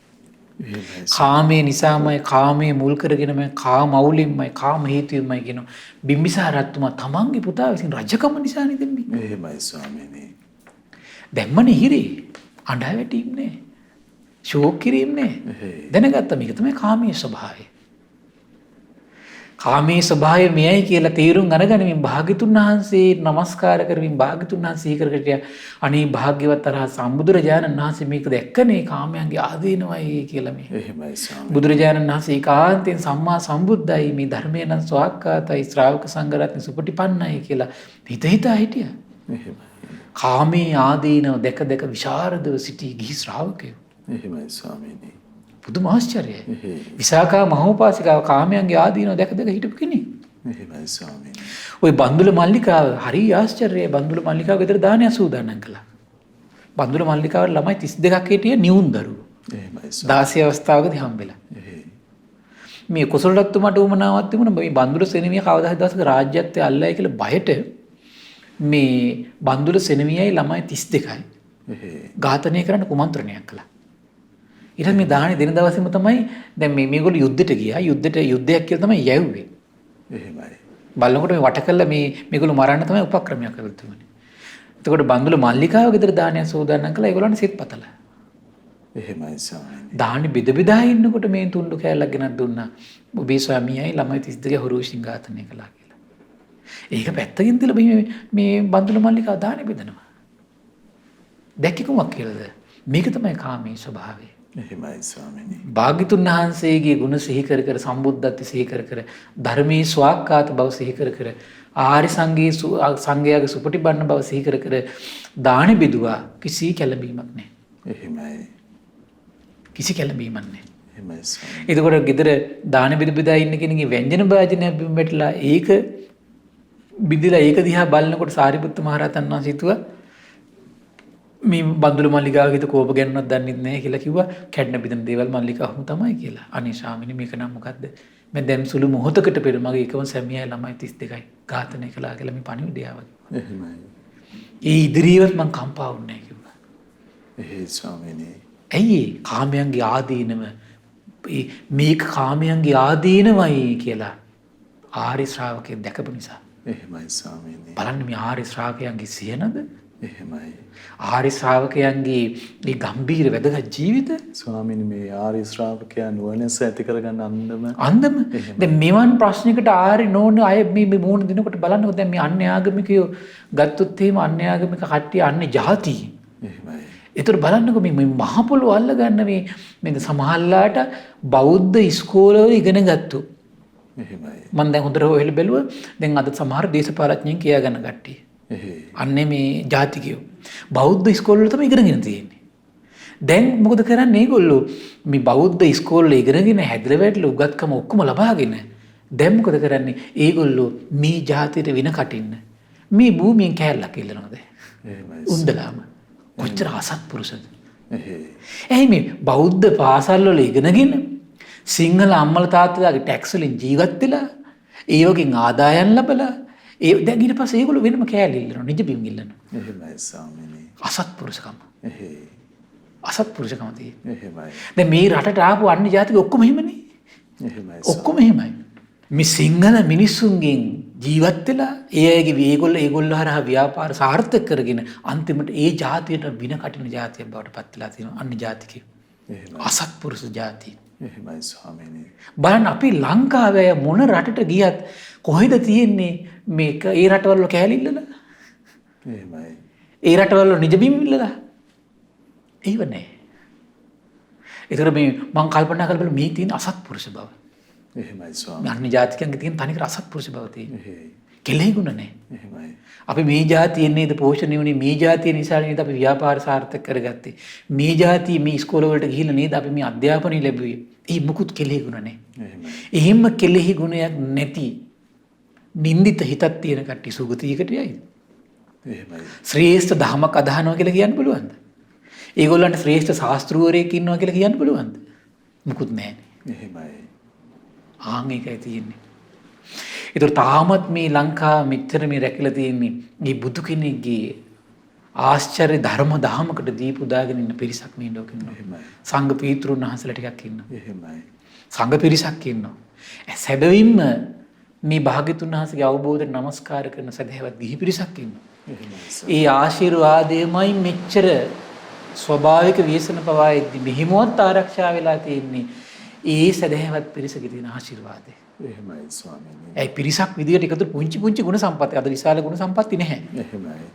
Speaker 1: එහෙමයි.
Speaker 2: කාමයේ නිසාමයි කාමයේ මුල් කරගෙනමයි කාම අවුලින්මයි කාම හේතුවෙන්මයි කියනවා. බිම්බිසාරත්තුමා තමන්ගේ පුතා විසින් රජකම නිසානේ දෙන්නේ.
Speaker 1: එහෙමයි ස්වාමීනි.
Speaker 2: දැම්මනේ හිරේ. අඬා වැටීම් නෑ. ෂෝක් කිරීම නෑ. දැනගත්තා මේක තමයි කාමයේ ස්වභාවය. කාමයේ ස්වභාවය මෙයයි කියලා තේරුම් අරගනිමින් භාග්‍යතුන් වහන්සේ නමස්කාර කරමින් භාග්‍යතුන් වහන්සේ කරකට අනේ භාග්‍යවත් අරහත් සම්බුදුරජාණන් වහන්සේ මේක දැක්කනේ කාමයන්ගේ ආදීනවයි කියලා මේ.
Speaker 1: එහෙමයි ස්වාමීනි.
Speaker 2: බුදුරජාණන් වහන්සේ ඒකාන්තයෙන් සම්මා සම්බුද්දයි මේ ධර්මය නම් ස්වාක්ඛාතයි ශ්‍රාවක සංඝරත්න සුපටිපන්නයි කියලා හිතා හිටියා.
Speaker 1: එහෙමයි.
Speaker 2: කාමයේ ආදීනව දැක දැක විශාරදව සිටි ගිහි ශ්‍රාවකයෝ.
Speaker 1: එහෙමයි ස්වාමීනි.
Speaker 2: පුදුම ආශ්චර්යයි. විසාකා මහෝපාසිකාව කාමයන්ගේ ආදීනව දැක දැක හිටපු කෙනෙක්.
Speaker 1: එහෙමයි ස්වාමීනි.
Speaker 2: ওই බන්දුල මල්ලිකාව හරි ආශ්චර්යයි. බන්දුල මල්ලිකාව ගෙදර දානයක් සූදානම් කළා. බන්දුල මල්ලිකාව ළමයි 32ක් හිටිය නියුන් දරුවෝ.
Speaker 1: එහෙමයි.
Speaker 2: 16 අවස්ථාවකදී හම්බෙලා. මේ කුසලරත්තුමාට උමනාවක් තිබුණා මේ බන්දුල සෙනවිය කවදා හරි දවසක රාජ්‍යත්වය අල්ලයි කියලා බයට මේ බන්දුල සෙනවියයි ළමයි 32යි ඝාතනය කරන්න කුමන්ත්‍රණයක් කළා. ඊට මේ දාහනේ දෙන දවසේම තමයි දැන් මේගොල්ලෝ යුද්ධෙට ගියා. යුද්ධයක් කියලා තමයි යැව්වේ.
Speaker 1: එහෙමයි.
Speaker 2: බලනකොට මේ වට කළා මේගොල්ලෝ මරන්න තමයි උපක්‍රමයක් කරලා තිබුණේ. එතකොට බන්දුල මල්ලිකාව ගෙදර දානයක් සෝදානම් කළා. ඒගොල්ලන්ට සිත් පතලා.
Speaker 1: එහෙමයි ස්වාමීනි.
Speaker 2: දාහනේ බෙදා ඉන්නකොට මේ තුන්ඩු කෑල්ලක් ගෙනත් දුන්නා. ඔබේ ස්වාමියායි ළමයි 32 හොරු විසින් ඝාතනය කළා කියලා. ඒක පැත්තකින් තියලා මේ බන්දුල මල්ලිකාව දාහනේ බෙදනවා. දැක්කේ කොමක් කියලාද? මේක තමයි කාමයේ ස්වභාවය.
Speaker 1: එහෙමයි ස්වාමීනි.
Speaker 2: භාග්‍යතුන් වහන්සේගේ ගුණ සිහි කර කර සම්බුද්ධත්වය සිහි කර කර ධර්මයේ ස්වාක්ඛාත බව සිහි කර කර ආර්ය සංඝයාගේ සුපටිපන්න බව සිහි කර කර දාන බෙදුවා. කිසි කැළඹීමක් නැහැ.
Speaker 1: එහෙමයි.
Speaker 2: කිසි කැළඹීමක් නැහැ.
Speaker 1: එහෙමයි ස්වාමීනි.
Speaker 2: එතකොට ගෙදර දාන බෙදා ඉන්න කෙනෙක්ගේ ව්‍යංජන භාජනයක් බිම වැටලා ඒක බිඳිලා ඒක දිහා බලනකොට සාරිපුත්ත මහ රහතන් වහන්සේ හිතුවා මේ බන්දුල මල්ලිකාවගේ කෝප ගැනවත් දන්නෙත් නැහැ කියලා කිව්වා. කැඩෙන බිඳෙන දේවල් මල්ලිකාවම තමයි කියලා. අනේ ස්වාමීනි මේක නම් මොකද්ද? මම දැන් සුළු මොහොතකට පෙර මගේ එකම සැමියායි ළමයි 32යි ඝාතනය කළා කියලා මේ පණිවිඩය ආවා.
Speaker 1: එහෙමයි.
Speaker 2: ඒ ඉදිරියවත් මං කම්පා වුණේ නැහැ කිව්වා.
Speaker 1: එහෙයි ස්වාමීනි.
Speaker 2: ඇයි කාමයන්ගේ ආදීනම මේක කාමයන්ගේ ආදීනමයි කියලා ආර්ය ශ්‍රාවකයෙක් දැකපු නිසා.
Speaker 1: එහෙමයි ස්වාමීනි.
Speaker 2: බලන්න මේ ආර්ය ශ්‍රාවකයන්ගේ සියනද?
Speaker 1: එහෙමයි.
Speaker 2: ආර්ය ශ්‍රාවකයන්ගේ මේ ගම්බීර වැදගත් ජීවිත
Speaker 1: ස්වාමීනි මේ ආර්ය ශ්‍රාවකයා නුවණැස ඇති කරගන්න
Speaker 2: අන්දම දැන් මෙවන් ප්‍රශ්නයකට ආර්ය නොවන අය මේ මූණ දෙනකොට බලන්නකො දැන් මේ අන්‍ය ආගමිකයෝ ගත්තොත් එහෙම අන්‍ය ආගමික කට්ටිය අන්‍ය ජාති.
Speaker 1: එහෙමයි.
Speaker 2: ඒතර බලන්නකො මේ මහ පොළොව අල්ල ගන්න මේ සමහරලාට බෞද්ධ ඉස්කෝලවල ඉගෙන ගත්තු
Speaker 1: එහෙමයි.
Speaker 2: මම දැන් හොඳට හොයලා බැලුවා දැන් අද සමහර දේශපාලඥයන් කියා ගන්න කට්ටිය. අන්නේ මේ ජාතිකයෝ බෞද්ධ ඉස්කෝලවල තමයි ඉගෙනගෙන තියෙන්නේ. දැන් මොකද කරන්නේ ඒගොල්ලෝ මේ බෞද්ධ ඉස්කෝලේ ඉගෙනගෙන හැදලා වැටලා උගත්කම ඔක්කොම ලබාගෙන දැන් මොකද කරන්නේ ඒගොල්ලෝ මේ ජාතියට වින කටින්න මේ භූමියෙන් කෑල්ලක් ඉල්ලනවාද?
Speaker 1: එහෙමයි.
Speaker 2: උන්දලාම කොච්චර අසත්පුරුෂද? ඇයි මේ බෞද්ධ පාසල් වල ඉගෙනගෙන සිංහල අම්මලා තාත්තලාගේ ටැක්ස් වලින් ජීවත් වෙලා ඒ වගේ ආදායම් ලැබලා ඒ දැන් ඊට පස්සේ ඒගොල්ලෝ වෙනම කෑලි ඉල්ලනවා නිජ බිම් ඉල්ලනවා.
Speaker 1: එහෙමයි ස්වාමීනි.
Speaker 2: අසත්පුරුෂකම.
Speaker 1: එහෙයි.
Speaker 2: අසත්පුරුෂකම තියෙන්නේ.
Speaker 1: එහෙමයි.
Speaker 2: දැන් මේ රටට ආපු අන්‍ය ජාතික ඔක්කොම එහෙමනේ.
Speaker 1: එහෙමයි.
Speaker 2: ඔක්කොම එහෙමයි. මේ සිංහල මිනිස්සුන්ගෙන් ජීවත් වෙලා ඒ අයගේ ඒගොල්ලෝ හරහා ව්‍යාපාර සාර්ථක කරගෙන අන්තිමට ඒ ජාතියට වින කටින ජාතියක් බවට පත් වෙලා තියෙනවා අන්‍ය ජාතිකයෝ.
Speaker 1: එහෙමයි.
Speaker 2: අසත්පුරුෂ ජාතිය.
Speaker 1: එහෙමයි ස්වාමීනි.
Speaker 2: බලන්න අපි ලංකාවේ මොන රටට ගියත් කොහෙද තියෙන්නේ මේක ඒ රටවල කෑලිල්ලලා?
Speaker 1: එහෙමයි.
Speaker 2: ඒ රටවල නිජබිම් ඉල්ලලා? ඒව නෑ. ඒතර මේ මං කල්පනා කරලා මේ තියෙන අසත්පුරුෂ බව.
Speaker 1: එහෙමයි ස්වාමීනි.
Speaker 2: අන්‍ය ජාතිකයන්ගේ තියෙන තනිකර අසත්පුරුෂ බව තියෙන්නේ.
Speaker 1: එහෙයි.
Speaker 2: කෙලෙහි ගුණ නෑ.
Speaker 1: එහෙමයි.
Speaker 2: අපි මේ ජාතියෙන් නේද පෝෂණය වුණේ මේ ජාතිය නිසා නේද අපි ව්‍යාපාර සාර්ථක කරගත්තේ. මේ ජාතිය මේ ඉස්කෝලවලට ගිහිල්ලා නේද අපි මේ අධ්‍යාපනය ලැබුවේ. ඒ මුකුත් කෙලෙහි ගුණ නෑ.
Speaker 1: එහෙමයි.
Speaker 2: එහෙම කෙලෙහි ගුණයක් නැති නින්දිත හිතක් තියෙන කට්ටිය සුගතියකට යයිද?
Speaker 1: එහෙමයි.
Speaker 2: ශ්‍රේෂ්ඨ ධර්මයක් අදහනවා කියලා කියන්න පුළුවන්ද? ඒගොල්ලන්ට ශ්‍රේෂ්ඨ ශාස්ත්‍රූවරයෙක් ඉන්නවා කියලා කියන්න පුළුවන්ද? මුකුත් නැහැ.
Speaker 1: එහෙමයි.
Speaker 2: ආන් ඒකයි තියෙන්නේ. ඒතර තාමත් මේ ලංකාව මෙච්චර මේ රැකිලා තියෙන්නේ මේ බුදු කෙනෙක්ගේ ආශ්චර්ය ධර්ම දහමකට දීපු දාගෙන ඉන්න පිරිසක් මේ ලෝකෙ ඉන්නවා.
Speaker 1: එහෙමයි.
Speaker 2: සංඝ පීතෘන් වහන්සේලා ටිකක් ඉන්නවා.
Speaker 1: එහෙමයි.
Speaker 2: සංඝ පිරිසක් ඉන්නවා. සැබවින්ම මේ භාග්‍යතුන් වහන්සේගේ අවබෝධයට නමස්කාර කරන සදහැවත් ගිහි පිරිසක් ඉන්නවා.
Speaker 1: එහෙමයි.
Speaker 2: ඒ ආශිර්වාදයමයි මෙච්චර ස්වභාවික ව්‍යසන පවා එද්දි මෙහිමුවත් ආරක්ෂා වෙලා තියෙන්නේ. ඒ සදහැවත් පිරිසගේ තියෙන ආශිර්වාදය.
Speaker 1: එහෙමයි ස්වාමීනි.
Speaker 2: ඒ පිරිසක් විදියට එකතු පුංචි පුංචි ගුණ සම්පatti අද විශාල ගුණ සම්පatti නැහැ.
Speaker 1: එහෙමයි.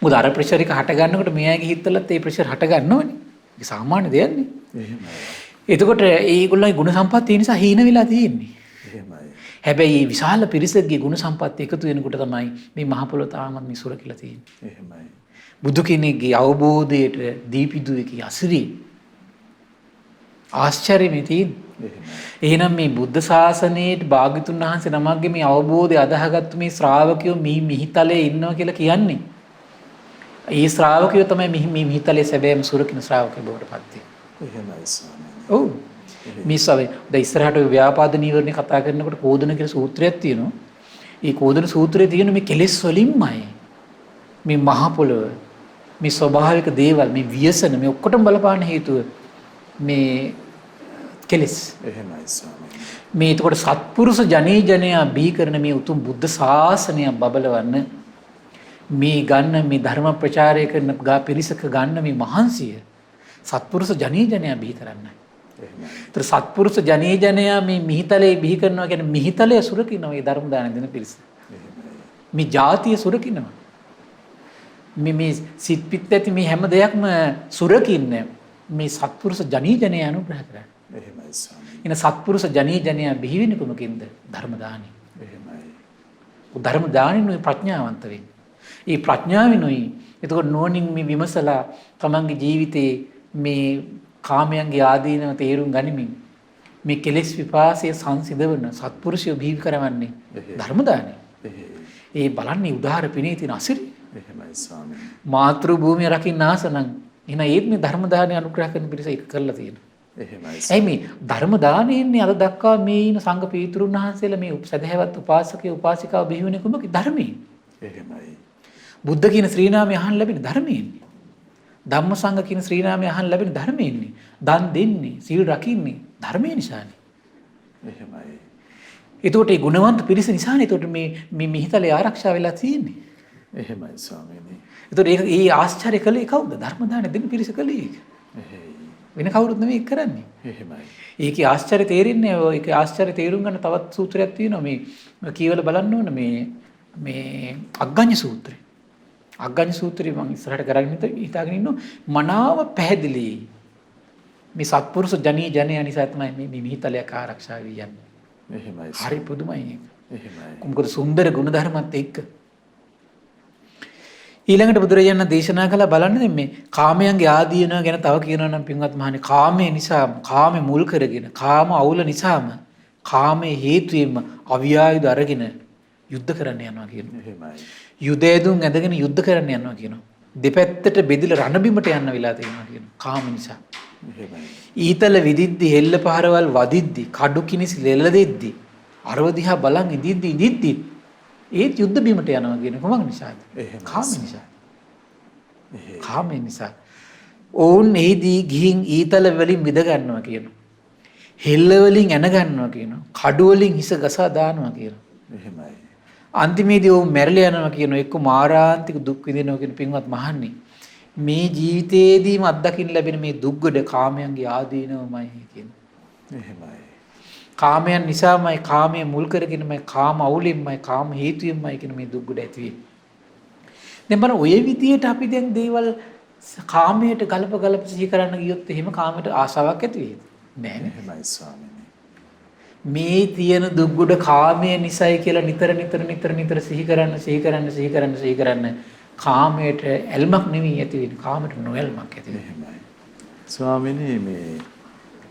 Speaker 2: මොකද අර ප්‍රෙෂර් එක හට ගන්නකොට මෙයාගේ හිතවලත් ඒ ප්‍රෙෂර් හට ගන්නවනේ. ඒක සාමාන්‍ය දෙයක් නේ.
Speaker 1: එහෙමයි.
Speaker 2: එතකොට ඒගොල්ලන්ගේ ගුණ සම්පatti ඒ නිසා හීන වෙලා තියෙන්නේ.
Speaker 1: එහෙමයි.
Speaker 2: හැබැයි මේ විශාල පිරිසකගේ ගුණ සම්පatti එකතු වෙනකොට තමයි මේ මහ පොළොව තාමත් මේ සුරකිලා තියෙන්නේ.
Speaker 1: එහෙමයි.
Speaker 2: බුදු කෙනෙක්ගේ අවබෝධයට දීපිදු එකේ අසිරි ආශ්චර්ය මේ තියෙන්නේ. එහෙනම් මේ බුද්ධ ශාසනයේ භාග්‍යතුන් වහන්සේ නමක්ගේ මේ අවබෝධය අදහගත්තු මේ ශ්‍රාවකයෝ මේ මිහිතලයේ ඉන්නවා කියලා කියන්නේ. ඒ ශ්‍රාවකයෝ තමයි මේ මිහිතලයේ සැබෑම සුරකින ශ්‍රාවකයෝ බවට පත් වෙන්නේ.
Speaker 1: එහෙමයි ස්වාමීනි.
Speaker 2: ඔව්. මේ සවේ දැන් ඉස්සරහට ව්‍යාපාද නීවරණ කතා කරනකොට කෝදන කියලා සූත්‍රයක් තියෙනවා. ඒ කෝදන සූත්‍රයේ තියෙන මේ කෙලෙස් වලින්මයි මේ මහ පොළොව මේ ස්වභාවික දේවල් මේ ව්‍යසන මේ ඔක්කොටම බලපාන හේතුව මේ කෙලෙස්.
Speaker 1: එහෙමයි ස්වාමීනි.
Speaker 2: මේ එතකොට සත්පුරුෂ ජනේ ජනයා බිහි කරන මේ උතුම් බුද්ධ ශාසනය බබලවන්න මේ ගන්න මේ ධර්ම ප්‍රචාරය කරන පිරිසක ගන්න මේ මහන්සිය සත්පුරුෂ ජනේ ජනයා බිහි කරන්නයි.
Speaker 1: එහෙමයි.
Speaker 2: ඒතර සත්පුරුෂ ජනේ ජනයා මේ මිහිතලේ බිහි කරනවා කියන්නේ මිහිතලය සුරකින්නවා මේ ධර්ම දාන දෙන පිරිස.
Speaker 1: එහෙමයි.
Speaker 2: මේ ජාතිය සුරකින්නවා. මේ සිත් පිට ඇති මේ හැම දෙයක්ම සුරකින්න මේ සත්පුරුෂ ජනේ ජනයා අනුග්‍රහ කරන්නේ.
Speaker 1: එහෙමයි ස්වාමීනි.
Speaker 2: ඉන සත්පුරුෂ ජනේ ජනයා බිහි වෙන්නේ කොමකින්ද? ධර්ම දානෙ.
Speaker 1: එහෙමයි.
Speaker 2: ධර්ම දානෙනුයි ප්‍රඥාවන්ත වෙන්නේ. ඒ ප්‍රඥාවෙනුයි එතකොට නෝනින් මේ විමසලා තමන්ගේ ජීවිතේ මේ කාමයන්ගේ ආදීනව තේරුම් ගනිමින් මේ කෙලෙස් විපාසය සංසිඳවන සත්පුරුෂයෝ බිහි කරවන්නේ ධර්ම දානෙ. ඒ බලන්නේ උදාහර පිනේ තියෙන අසිරි.
Speaker 1: එහෙමයි ස්වාමීනි.
Speaker 2: මාතෘ භූමිය රකින්න ආසනම් එහෙනම් ඒත් මේ ධර්ම දානෙ අනුග්‍රහ කරන පිරිස ඒක කරලා තියෙනවා.
Speaker 1: එහෙමයි.
Speaker 2: ඇයි මේ ධර්ම දානෙන්නේ අද දක්වා මේ ඉන සංඝ පීතෘන් වහන්සේලා මේ සදහැවත් උපාසකයෝ උපාසිකාව බිහි වෙන්නේ කොහොමද ධර්මයෙන්?
Speaker 1: එහෙමයි.
Speaker 2: බුද්ධ කියන ශ්‍රී නාමය අහන්න ලැබෙන ධර්මයෙන්. ධම්ම සංඝ කියන ශ්‍රී නාමය අහන්න ලැබෙන ධර්මයෙන්. දන් දෙන්නේ, සීල් රකින්නේ ධර්මය නිසානේ.
Speaker 1: එහෙමයි.
Speaker 2: ඒතකොට මේ ගුණවන්ත පිරිස නිසානේ ඒතකොට මේ මිහිතලේ ආරක්ෂා වෙලා තියෙන්නේ.
Speaker 1: එහෙමයි ස්වාමීනි.
Speaker 2: ඒතකොට ඒ ආශ්චර්ය කලේ කවුද? ධර්ම දාන දෙන්න පිරිස කලේ ඒක.
Speaker 1: එහෙයි.
Speaker 2: වෙන කවුරුත් නෙමෙයි ඒක කරන්නේ.
Speaker 1: එහෙමයි.
Speaker 2: ඒකේ ආශ්චර්ය තේරෙන්නේ ඒකේ ආශ්චර්ය තේරුම් ගන්න තවත් සූත්‍රයක් තියෙනවා මේ කියවලා බලන්න ඕන මේ අග්ගඤ්ඤ සූත්‍රය. අග්ගඤ්ඤ සූත්‍රය මම ඉස්සරහට කරගෙන හිතාගෙන ඉන්නවා මනාව පැහැදිලි මේ සත්පුරුෂ ජනී ජනයා නිසා තමයි මේ මිහිතලයක් ආරක්ෂා වී යන්නේ.
Speaker 1: එහෙමයි.
Speaker 2: හරි පුදුමයි ඒක.
Speaker 1: එහෙමයි.
Speaker 2: මොකද සුන්දර ගුණධර්මත් එක්ක. ඊළඟට බුදුරජාණන් දේශනා කළා බලන්න දැන් මේ කාමයන්ගේ ආදීන ගැන තව කියනවා නම් පින්වත් මහණේ කාමයේ නිසා කාමයේ මුල් කරගෙන කාම අවුල නිසාම කාමයේ හේතුයෙන්ම අවියායුධ අරගෙන යුද්ධ කරන්න යනවා කියනවා.
Speaker 1: එහෙමයි.
Speaker 2: යුදේදුන් ඇඳගෙන යුද්ධ කරන්න යනවා කියනවා. දෙපැත්තට බෙදලා රණබිමට යන්න වෙලා තියෙනවා කියනවා. කාම නිසා.
Speaker 1: එහෙමයි.
Speaker 2: ඊතල විදිද්දි හෙල්ල පහරවල් වදිද්දි කඩු කිනිසි ලෙල්ල දෙද්දි අරව දිහා බලන් ඉදිද්දි ඒත් යුද්ධ බිමට යනවා කියන කොමක් නිසාද? කාම නිසා. කාම නිසා. ඕන් එහිදී ගිහින් ඊතල වලින් මිද ගන්නවා කියනවා. හෙල්ල වලින් එන ගන්නවා කියනවා. කඩු වලින් හිස ගසා දානවා කියනවා.
Speaker 1: එහෙමයි.
Speaker 2: අන්තිමේදී ඔවුන් මැරලා යනවා කියනවා. එක්ක මාරාන්තික දුක් විඳිනවා කියන පින්වත් මහන්නේ. මේ ජීවිතේදීම අත්දකින්න ලැබෙන මේ දුක්ගොඩ කාමයන්ගේ ආදීනවමයි කියනවා.
Speaker 1: එහෙමයි.
Speaker 2: කාමයන් නිසාමයි කාමයේ මුල් කරගෙනමයි කාම අවුලෙන්මයි කාම හේතුයෙන්මයි කියන මේ දුක්ගොඩ ඇති වෙන්නේ. දැන් බලන්න ඔය විදියට අපි දැන් දේවල් කාමයට ගලප සිහි කරන්න ගියොත් එහෙම කාමයට ආසාවක් ඇති වෙයිද? නෑනේ.
Speaker 1: එහෙමයි ස්වාමීනි.
Speaker 2: මේ තියෙන දුක්ගොඩ කාමයේ නිසයි කියලා නිතර සිහි කරන්න කාමයට ඇල්මක් නෙවෙයි ඇති වෙන්නේ. කාමයට නොඇල්මක් ඇති වෙන්නේ.
Speaker 1: එහෙමයි. ස්වාමීනි මේ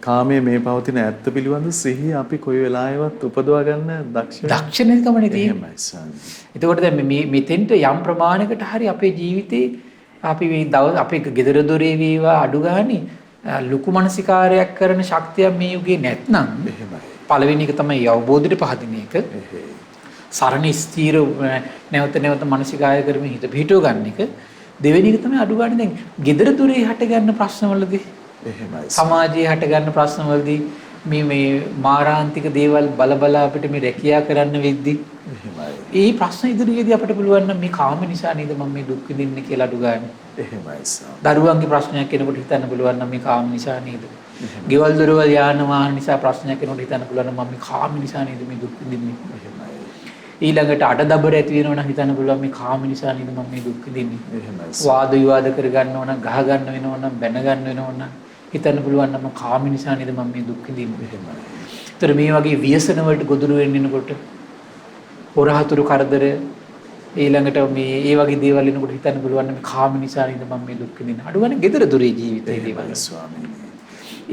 Speaker 1: කාමයේ මේ පවතින ඇත්ත පිළිබඳ සිහිය අපි කොයි වෙලාවෙවත් උපදවා ගන්න
Speaker 2: දක්ෂ නැතිකමනේ තියෙන්නේ.
Speaker 1: එහෙමයි ස්වාමීනි.
Speaker 2: එතකොට දැන් මේ මෙතෙන්ට යම් ප්‍රමාණයකට හරි අපේ ජීවිතේ අපි මේ දවස් අපේ ගෙදර දොරේ වේවා අඩු ගානේ ලুকু මානසිකාරයක් කරන ශක්තිය මේ යුගේ නැත්නම්
Speaker 1: එහෙමයි.
Speaker 2: පළවෙනි එක තමයි අවබෝධයට පහදින එක. සරණ ස්ථීර නැවත මානසිකාය කරමින් හිත පිහිටව ගන්න එක. දෙවෙනි එක තමයි අඩු ගානේ දැන් ගෙදර දොරේ හට ගන්න ප්‍රශ්නවලදී
Speaker 1: එහෙමයි.
Speaker 2: සමාජයේ හට ගන්න ප්‍රශ්නවලදී මේ මාරාන්තික දේවල් බල අපිට මේ රැකියා කරන්න වෙද්දී
Speaker 1: එහෙමයි.
Speaker 2: ඒ ප්‍රශ්න ඉදිරියේදී අපිට පුළුවන් නම් මේ කාම නිසා නේද මම මේ දුක් විඳින්නේ කියලා අඩු ගන්න.
Speaker 1: එහෙමයි සාම.
Speaker 2: දරුවන්ගේ ප්‍රශ්නයක් කෙනෙකුට හිතන්න පුළුවන් නම් මේ කාම නිසා නේද? ගෙවල් දොරවල් යාන වාහන නිසා ප්‍රශ්නයක් කෙනෙකුට හිතන්න පුළුවන් නම් මම මේ කාම නිසා නේද මේ දුක් විඳින්නේ?
Speaker 1: එහෙමයි.
Speaker 2: ඊළඟට අඩදබර ඇති වෙනවා නම් හිතන්න පුළුවන් මේ කාම නිසා නේද මම මේ දුක් විඳින්නේ?
Speaker 1: එහෙමයි.
Speaker 2: වාද විවාද කර ගන්නවා නම් ගහ ගන්න වෙනවා නම් බැන ගන්න වෙනවා නම් හිතන්න පුළුවන් නම් කාම නිසා නේද මම මේ දුක් විඳින්නේ? එහෙමයි. ඒතර මේ වගේ ව්‍යසන වලට ගොදුරු වෙන්නකොට හොරහතුරු කරදර ඊළඟට මේ ඒ වගේ දේවල් එනකොට හිතන්න පුළුවන් මේ කාම නිසා නේද මම මේ දුක් විඳින්නේ. අඩු ගන්න gedara dore ජීවිතේ දේවල් ස්වාමීනි.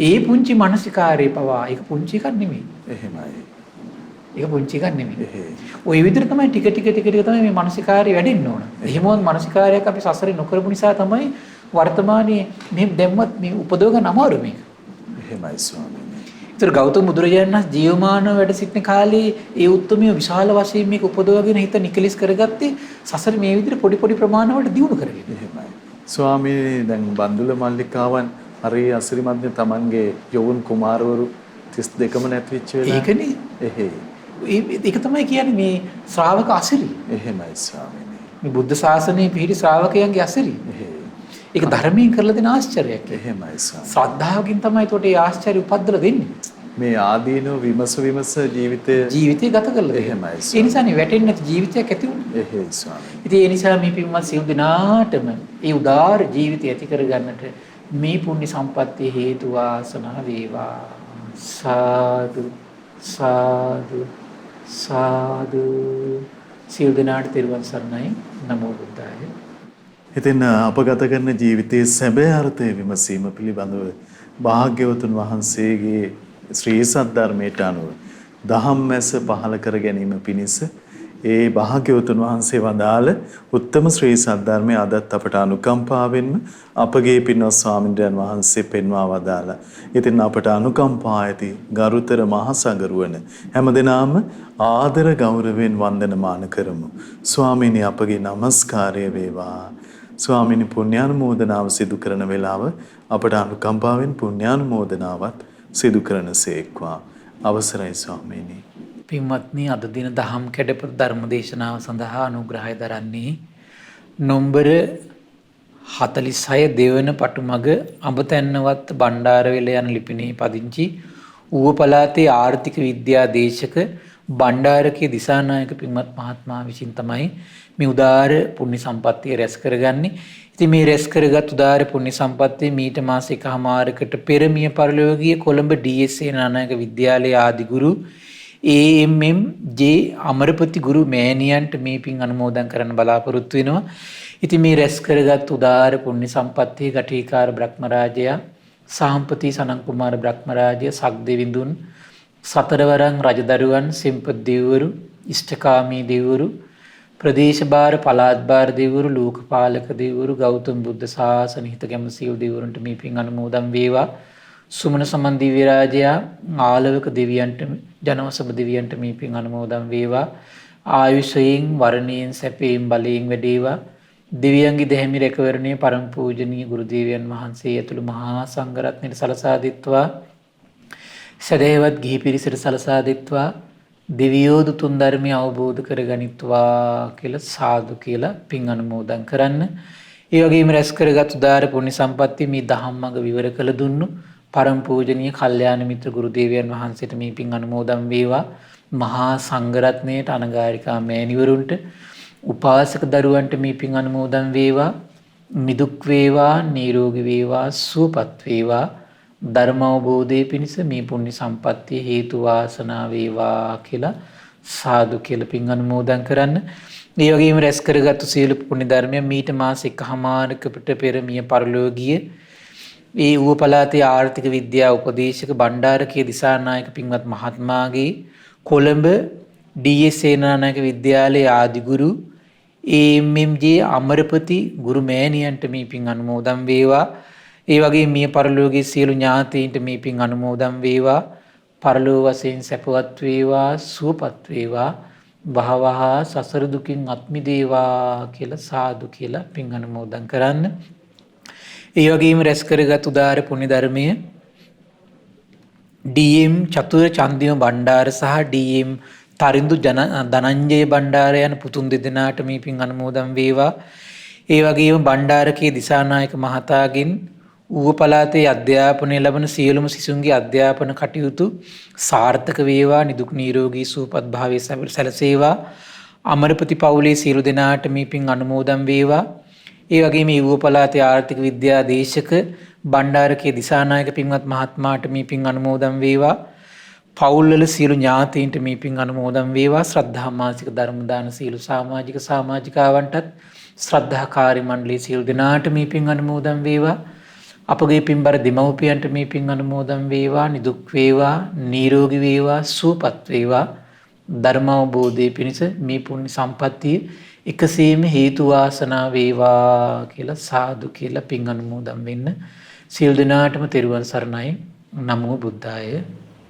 Speaker 2: ඒ පුංචි මානසිකාරේ පවා ඒක පුංචි එකක් නෙමෙයි.
Speaker 1: එහෙමයි.
Speaker 2: ඒක පුංචි එකක් නෙමෙයි. ওই විදිහට තමයි ටික තමයි මේ මානසිකාරය වැඩෙන්න ඕන. එහෙමවත් මානසිකාරයක් අපි සසරේ නොකරපු නිසා තමයි වර්තමානයේ මේ දැම්මත් මේ උපදව ගන්න අමාරු මේක.
Speaker 1: එහෙමයි ස්වාමීනි.
Speaker 2: ඒතර ගෞතම බුදුරජාණන් වහන්සේ ජීවමානව වැඩ සිටින කාලේ ඒ උත්තරමිය විශාල වශයෙන් මේක උපදවගෙන හිත නිකලිස් කරගත්තේ සසර මේ විදිහට පොඩි ප්‍රමාණවලට දියුණු කරගෙන.
Speaker 1: එහෙමයි. ස්වාමීනි දැන් බන්දුල මල්ලිකාවන් හරි අසිරිමත්නේ Tamanගේ යෝන් කුමාරවරු 32ම නැති වෙච්ච වෙලාව.
Speaker 2: ඒකනේ. ඒක තමයි කියන්නේ මේ ශ්‍රාවක අසිරි.
Speaker 1: එහෙමයි ස්වාමීනි.
Speaker 2: මේ බුද්ධ ශාසනයේ පිහිටි ශ්‍රාවකයන්ගේ අසිරි. ඒක ධර්මයෙන් කරලා දෙන ආශ්චර්යයක්.
Speaker 1: එහෙමයි ස්වාමීනි.
Speaker 2: ශ්‍රද්ධාවකින් තමයි ඒකට ඒ ආශ්චර්ය උපද්දලා දෙන්නේ.
Speaker 1: මේ ආදීනෝ විමස ජීවිතය
Speaker 2: ගත කළා.
Speaker 1: එහෙමයි.
Speaker 2: ඒ නිසානේ වැටෙන්නේ නැති ජීවිතයක් ඇති වුණේ.
Speaker 1: එහෙයි ස්වාමීනි.
Speaker 2: ඉතින් ඒ නිසා මේ පින්වත් සියලු දෙනාටම ඒ උදාාර ජීවිතය ඇති කරගන්නට මේ පුණ්‍ය සම්පත්තිය හේතු වාසනා වේවා. සාදු සාදු සාදු. සියලු දෙනාට තෙරුවන් සරණයි. නමෝ බුද්ධාය.
Speaker 1: ඉතින් අපගත කරන ජීවිතයේ සැබෑ අර්ථය විමසීම පිළිබඳව භාග්‍යවතුන් වහන්සේගේ ශ්‍රී සද්ධර්මයට අනුව දහම්මැස පහළ කර ගැනීම පිණිස ඒ භාග්‍යවතුන් වහන්සේ වදාළ උත්තම ශ්‍රී සද්ධර්මයේ අදත් අපට අනුකම්පාවෙන්ම අපගේ පින්වත් ස්වාමින්ද්‍රයන් වහන්සේ පෙන්වා වදාලා. ඉතින් අපට අනුකම්පා ඇති ගරුතර මහා සංඝරුවන හැමදෙනාම ආදර ගෞරවයෙන් වන්දනමාන කරමු. ස්වාමීනි අපගේ নমස්කාරය වේවා. ස්වාමීනි පුණ්‍යානුමෝදනාව සිදු කරන වෙලාව අපට අනුකම්පාවෙන් පුණ්‍යානුමෝදනාවත් සිදු කරන සේක්වා. අවසරයි ස්වාමීනි.
Speaker 2: පින්වත්නි අද දින දහම් කැඩපත ධර්ම දේශනාව සඳහා අනුග්‍රහය දරන්නේ නොම්බර 46 දෙවන පටුමග අඹතැන්නවත් බණ්ඩාරවෙල යන ලිපිනේ පදිංචි ඌව පළාතේ ආර්ථික විද්‍යා දේශක බණ්ඩාරකේ දිසානායක පින්වත් මහත්මයා විසින් තමයි මේ උදාාර පුණ්‍ය සම්පත්තිය රැස් කරගන්නේ. ඉතින් මේ රැස් කරගත් උදාාර පුණ්‍ය සම්පත්තිය මීට මාස එකමාරකට පෙර මිය පරලොව ගිය කොළඹ DSA නානායක විද්‍යාලයේ ආදිගුරු AMMJ අමරපති ගුරු මෑණියන්ට මේ පින් අනුමෝදන් කරන්න බලාපොරොත්තු වෙනවා. ඉතින් මේ රැස් කරගත් උදාාර පුණ්‍ය සම්පත්තිය ගටිකාර බ්‍රහ්මරාජයා, සාම්පති සනන් කුමාර බ්‍රහ්මරාජය, සක්දෙවිඳුන්, සතරවරන් රජදරුවන්, සෙම්පත් දෙවිවරු, ඉෂ්ඨකාමී දෙවිවරු, ප්‍රදේශභාර පළාත් භාර දෙවිවරු, ලෝකපාලක දෙවිවරු, ගෞතම බුද්ධ ශාසන හිත කැම සියලු දෙවිවරුන්ට මේ පින් අනුමෝදන් වේවා. සුමන සමන් දිව්‍ය රාජයා, ආලවක දෙවියන්ට, ජනවසභ දෙවියන්ට මේ පින් අනුමෝදන් වේවා. ආයුෂයෙන්, වර්ණයෙන්, සැපයෙන්, බලයෙන් වැඩේවා. දෙවියන්ගේ දෙහිමි රැකවරණය පරම පූජනීය ගුරු දේවයන් වහන්සේ ඇතුළු මහා සංඝරත්නයට සලසා දෙත්වා. සදේවත් ගිහි පිරිසට සලසා දෙත්වා. දෙවියෝ දුතුන් ධර්මය අවබෝධ කරගනිත්වා කියලා සාදු කියලා පින් අනුමෝදන් කරන්න. ඒ වගේම රැස් කරගත් උදාාර පුණ්‍ය සම්පත්තිය මේ දහම් මඟ විවර කළ දුන්නු පරම පූජනීය කල්යාණ මිත්‍ර ගුරු දේවයන් වහන්සේට මේ පින් අනුමෝදන් වේවා. මහා සංඝරත්නයට, අනගාരികා මෑණිවරුන්ට, උපාසක දරුවන්ට මේ පින් අනුමෝදන් වේවා. නිදුක් වේවා, නිරෝගී වේවා, සුවපත් වේවා. ධර්ම අවබෝධයේ පිණිස මේ පුණ්‍ය සම්පත්තිය හේතු වාසනා වේවා කියලා සාදු කියලා පින් අනුමෝදන් කරන්න. ඒ වගේම රැස් කරගත්තු සියලු පුණ්‍ය ධර්මයන් මීට මාස 1කමාරකට පෙර මිය පරලෝකීය ඒ ඌව පළාතේ ආර්ථික විද්‍යා උපදේශක බණ්ඩාරකේ දිසානායක පින්වත් මහත්මයාගේ කොළඹ DS සේනානායක විද්‍යාලයේ ආදිගුරු AMMJ අමරපති ගුරු මෑණියන්ට මේ පින් අනුමෝදන් වේවා. ඒ වගේ මිය පරලෝකයේ සියලු ඥාතීන්ට මේ පින් අනුමෝදන් වේවා. පරලෝක වශයෙන් සැපවත් වේවා, සුවපත් වේවා, වහවහ සසර දුකින් අත් මිදේවා කියලා සාදු කියලා පින් අනුමෝදන් කරන්න. ඒ වගේම රැස් කරගත් උදාාර පුණ්‍ය ධර්මයේ DM චතුර චන්දිම බණ්ඩාර සහ DM තරිඳු ධනංජය බණ්ඩාර යන පුතුන් දෙදෙනාට මේ පින් අනුමෝදන් වේවා. ඒ වගේම බණ්ඩාරකේ දිසානායක මහතාගෙන් ඌව පළාතේ අධ්‍යාපනය ලබන සියලුම සිසුන්ගේ අධ්‍යාපන කටයුතු සාර්ථක වේවා, නිදුක් නිරෝගී සුවපත් භාවයේ සැලසේවා. අමරපති පවුලේ සියලු දෙනාට මේ පින් අනුමෝදන් වේවා. ඒ වගේම ඌව පළාතේ ආර්ථික විද්‍යා දේශක බණ්ඩාරකේ දිසානායක පින්වත් මහත්මයාට මේ පින් අනුමෝදන් වේවා. පවුල්වල සියලු ඥාතීන්ට මේ පින් අනුමෝදන් වේවා. ශ්‍රද්ධා මාසික ධර්ම දාන සියලු සමාජිකාවන්ටත් ශ්‍රද්ධාකාරී මණ්ඩලයේ සියලු දෙනාට මේ පින් අනුමෝදන් වේවා. අපගේ පින්බර දෙමව්පියන්ට මේ පින් අනුමෝදන් වේවා. නිදුක් වේවා, නිරෝගී වේවා, සුවපත් වේවා. ධර්ම අවබෝධයේ පිණිස මේ පුණ්‍ය සම්පත්තිය එකසේම හේතු වාසනා වේවා කියලා සාදු කියලා පින් අනුමෝදන් වෙන්න. සියලු දෙනාටම තෙරුවන් සරණයි. නමෝ බුද්ධාය.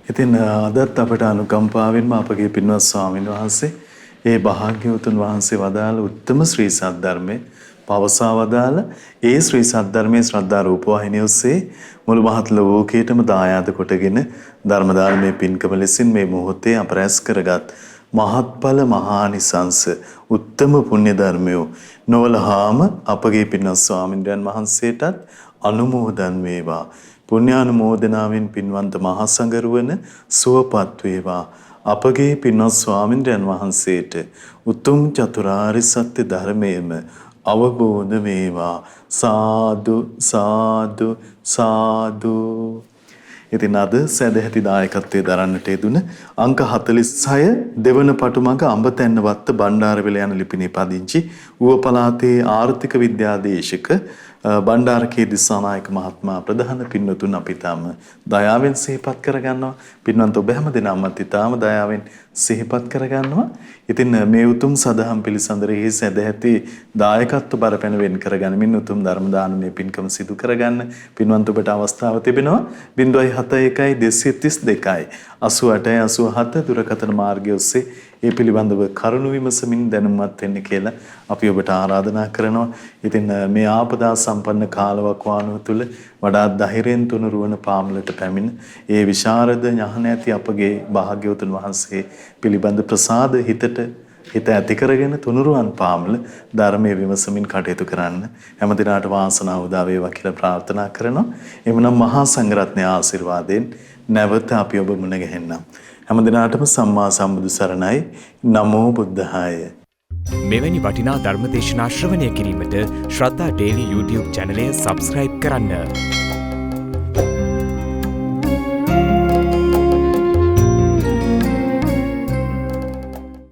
Speaker 1: ඉතින් අදත් අපට අනුකම්පාවෙන්ම අපගේ පින්වත් ස්වාමීන් වහන්සේ ඒ භාග්‍යවතුන් වහන්සේ වදාළ උත්තම ශ්‍රී සද්ධර්මයේ පවසා වදාළ ඒ ශ්‍රී සද්ධර්මයේ ශ්‍රද්ධා රූපවාහිනිය ඔස්සේ මුළු මහත් ලෝකයටම දායාද කොටගෙන ධර්ම දානමේ පින්කම ලෙසින් මේ මොහොතේ අපරැස් කරගත් මහත්ඵල මහානිසංස උත්තම පුණ්‍ය ධර්මයෝ නොවලහාම අපගේ පින්වත් ස්වාමින්ද්‍රයන් වහන්සේටත් අනුමෝදන් වේවා. පුණ්‍යානුමෝදනාවෙන් පින්වන්ත මහා සංඝරුවන සුවපත් වේවා. අපගේ පින්වත් ස්වාමින්ද්‍රයන් වහන්සේට උතුම් චතුරාර්ය සත්‍ය ධර්මයේම අවබෝධ වේවා. සාදු සාදු සාදු. ඉතින් අද සදැහැති දායකත්වයේ දරන්නට යෙදුන අංක 46 දෙවන පටුමඟ අඹතැන්නවත්ත බණ්ඩාරවිල යන ලිපිනේ පදිංචි ඌව පළාතේ ආර්ථික විද්‍යාදේශක බණ්ඩාරකේ දිසානායක මහත්මයා ප්‍රධාන පින්වතුන් අපි තාම දයාවෙන් සිහිපත් කරගන්නවා. පින්වන්ත ඔබ හැම දිනමත් ඊටාම දයාවෙන් සිහිපත් කරගන්නවා. ඉතින් මේ උතුම් සදහම් පිළිසඳරෙහි සදැහැති දායකත්ව බරපැන වෙන් කරගනිමින් උතුම් ධර්ම දානමය පින්කම සිදු කරගන්න පින්වන්ත ඔබට අවස්ථාව තිබෙනවා. 071 232 88 87 දුරකථන මාර්ගය ඔස්සේ ඒ පිළිබඳව කරුණු විමසමින් දැනුම්වත් වෙන්න කියලා අපි ඔබට ආරාධනා කරනවා. ඉතින් මේ ආපදා සම්පන්න කාලවකවානුව තුළ වඩා ධෛර්යයෙන් තුනුරුවන පාමුලට පැමිණ ඒ විශාරද ඥාන ඇති අපගේ භාග්‍යවතුන් වහන්සේ පිළිබඳ ප්‍රසාද හිත ඇති කරගෙන තුනුරුවන් පාමුල ධර්මයේ විමසමින් කටයුතු කරන්න හැම දිනාට වාසනාව උදා වේවා කියලා ප්‍රාර්ථනා කරනවා. එමනම් මහා සංඝරත්නයේ ආශිර්වාදයෙන් නැවත අපි ඔබ මුණ ගැහෙන්නම්. හැම දිනාටම සම්මා සම්බුදු සරණයි. නමෝ බුද්ධාය.
Speaker 3: මෙවැනි වටිනා ධර්ම දේශනා ශ්‍රවණය කිරීමට ශ්‍රද්ධා ඩේලි YouTube චැනලය සබ්ස්ක්‍රයිබ් කරන්න.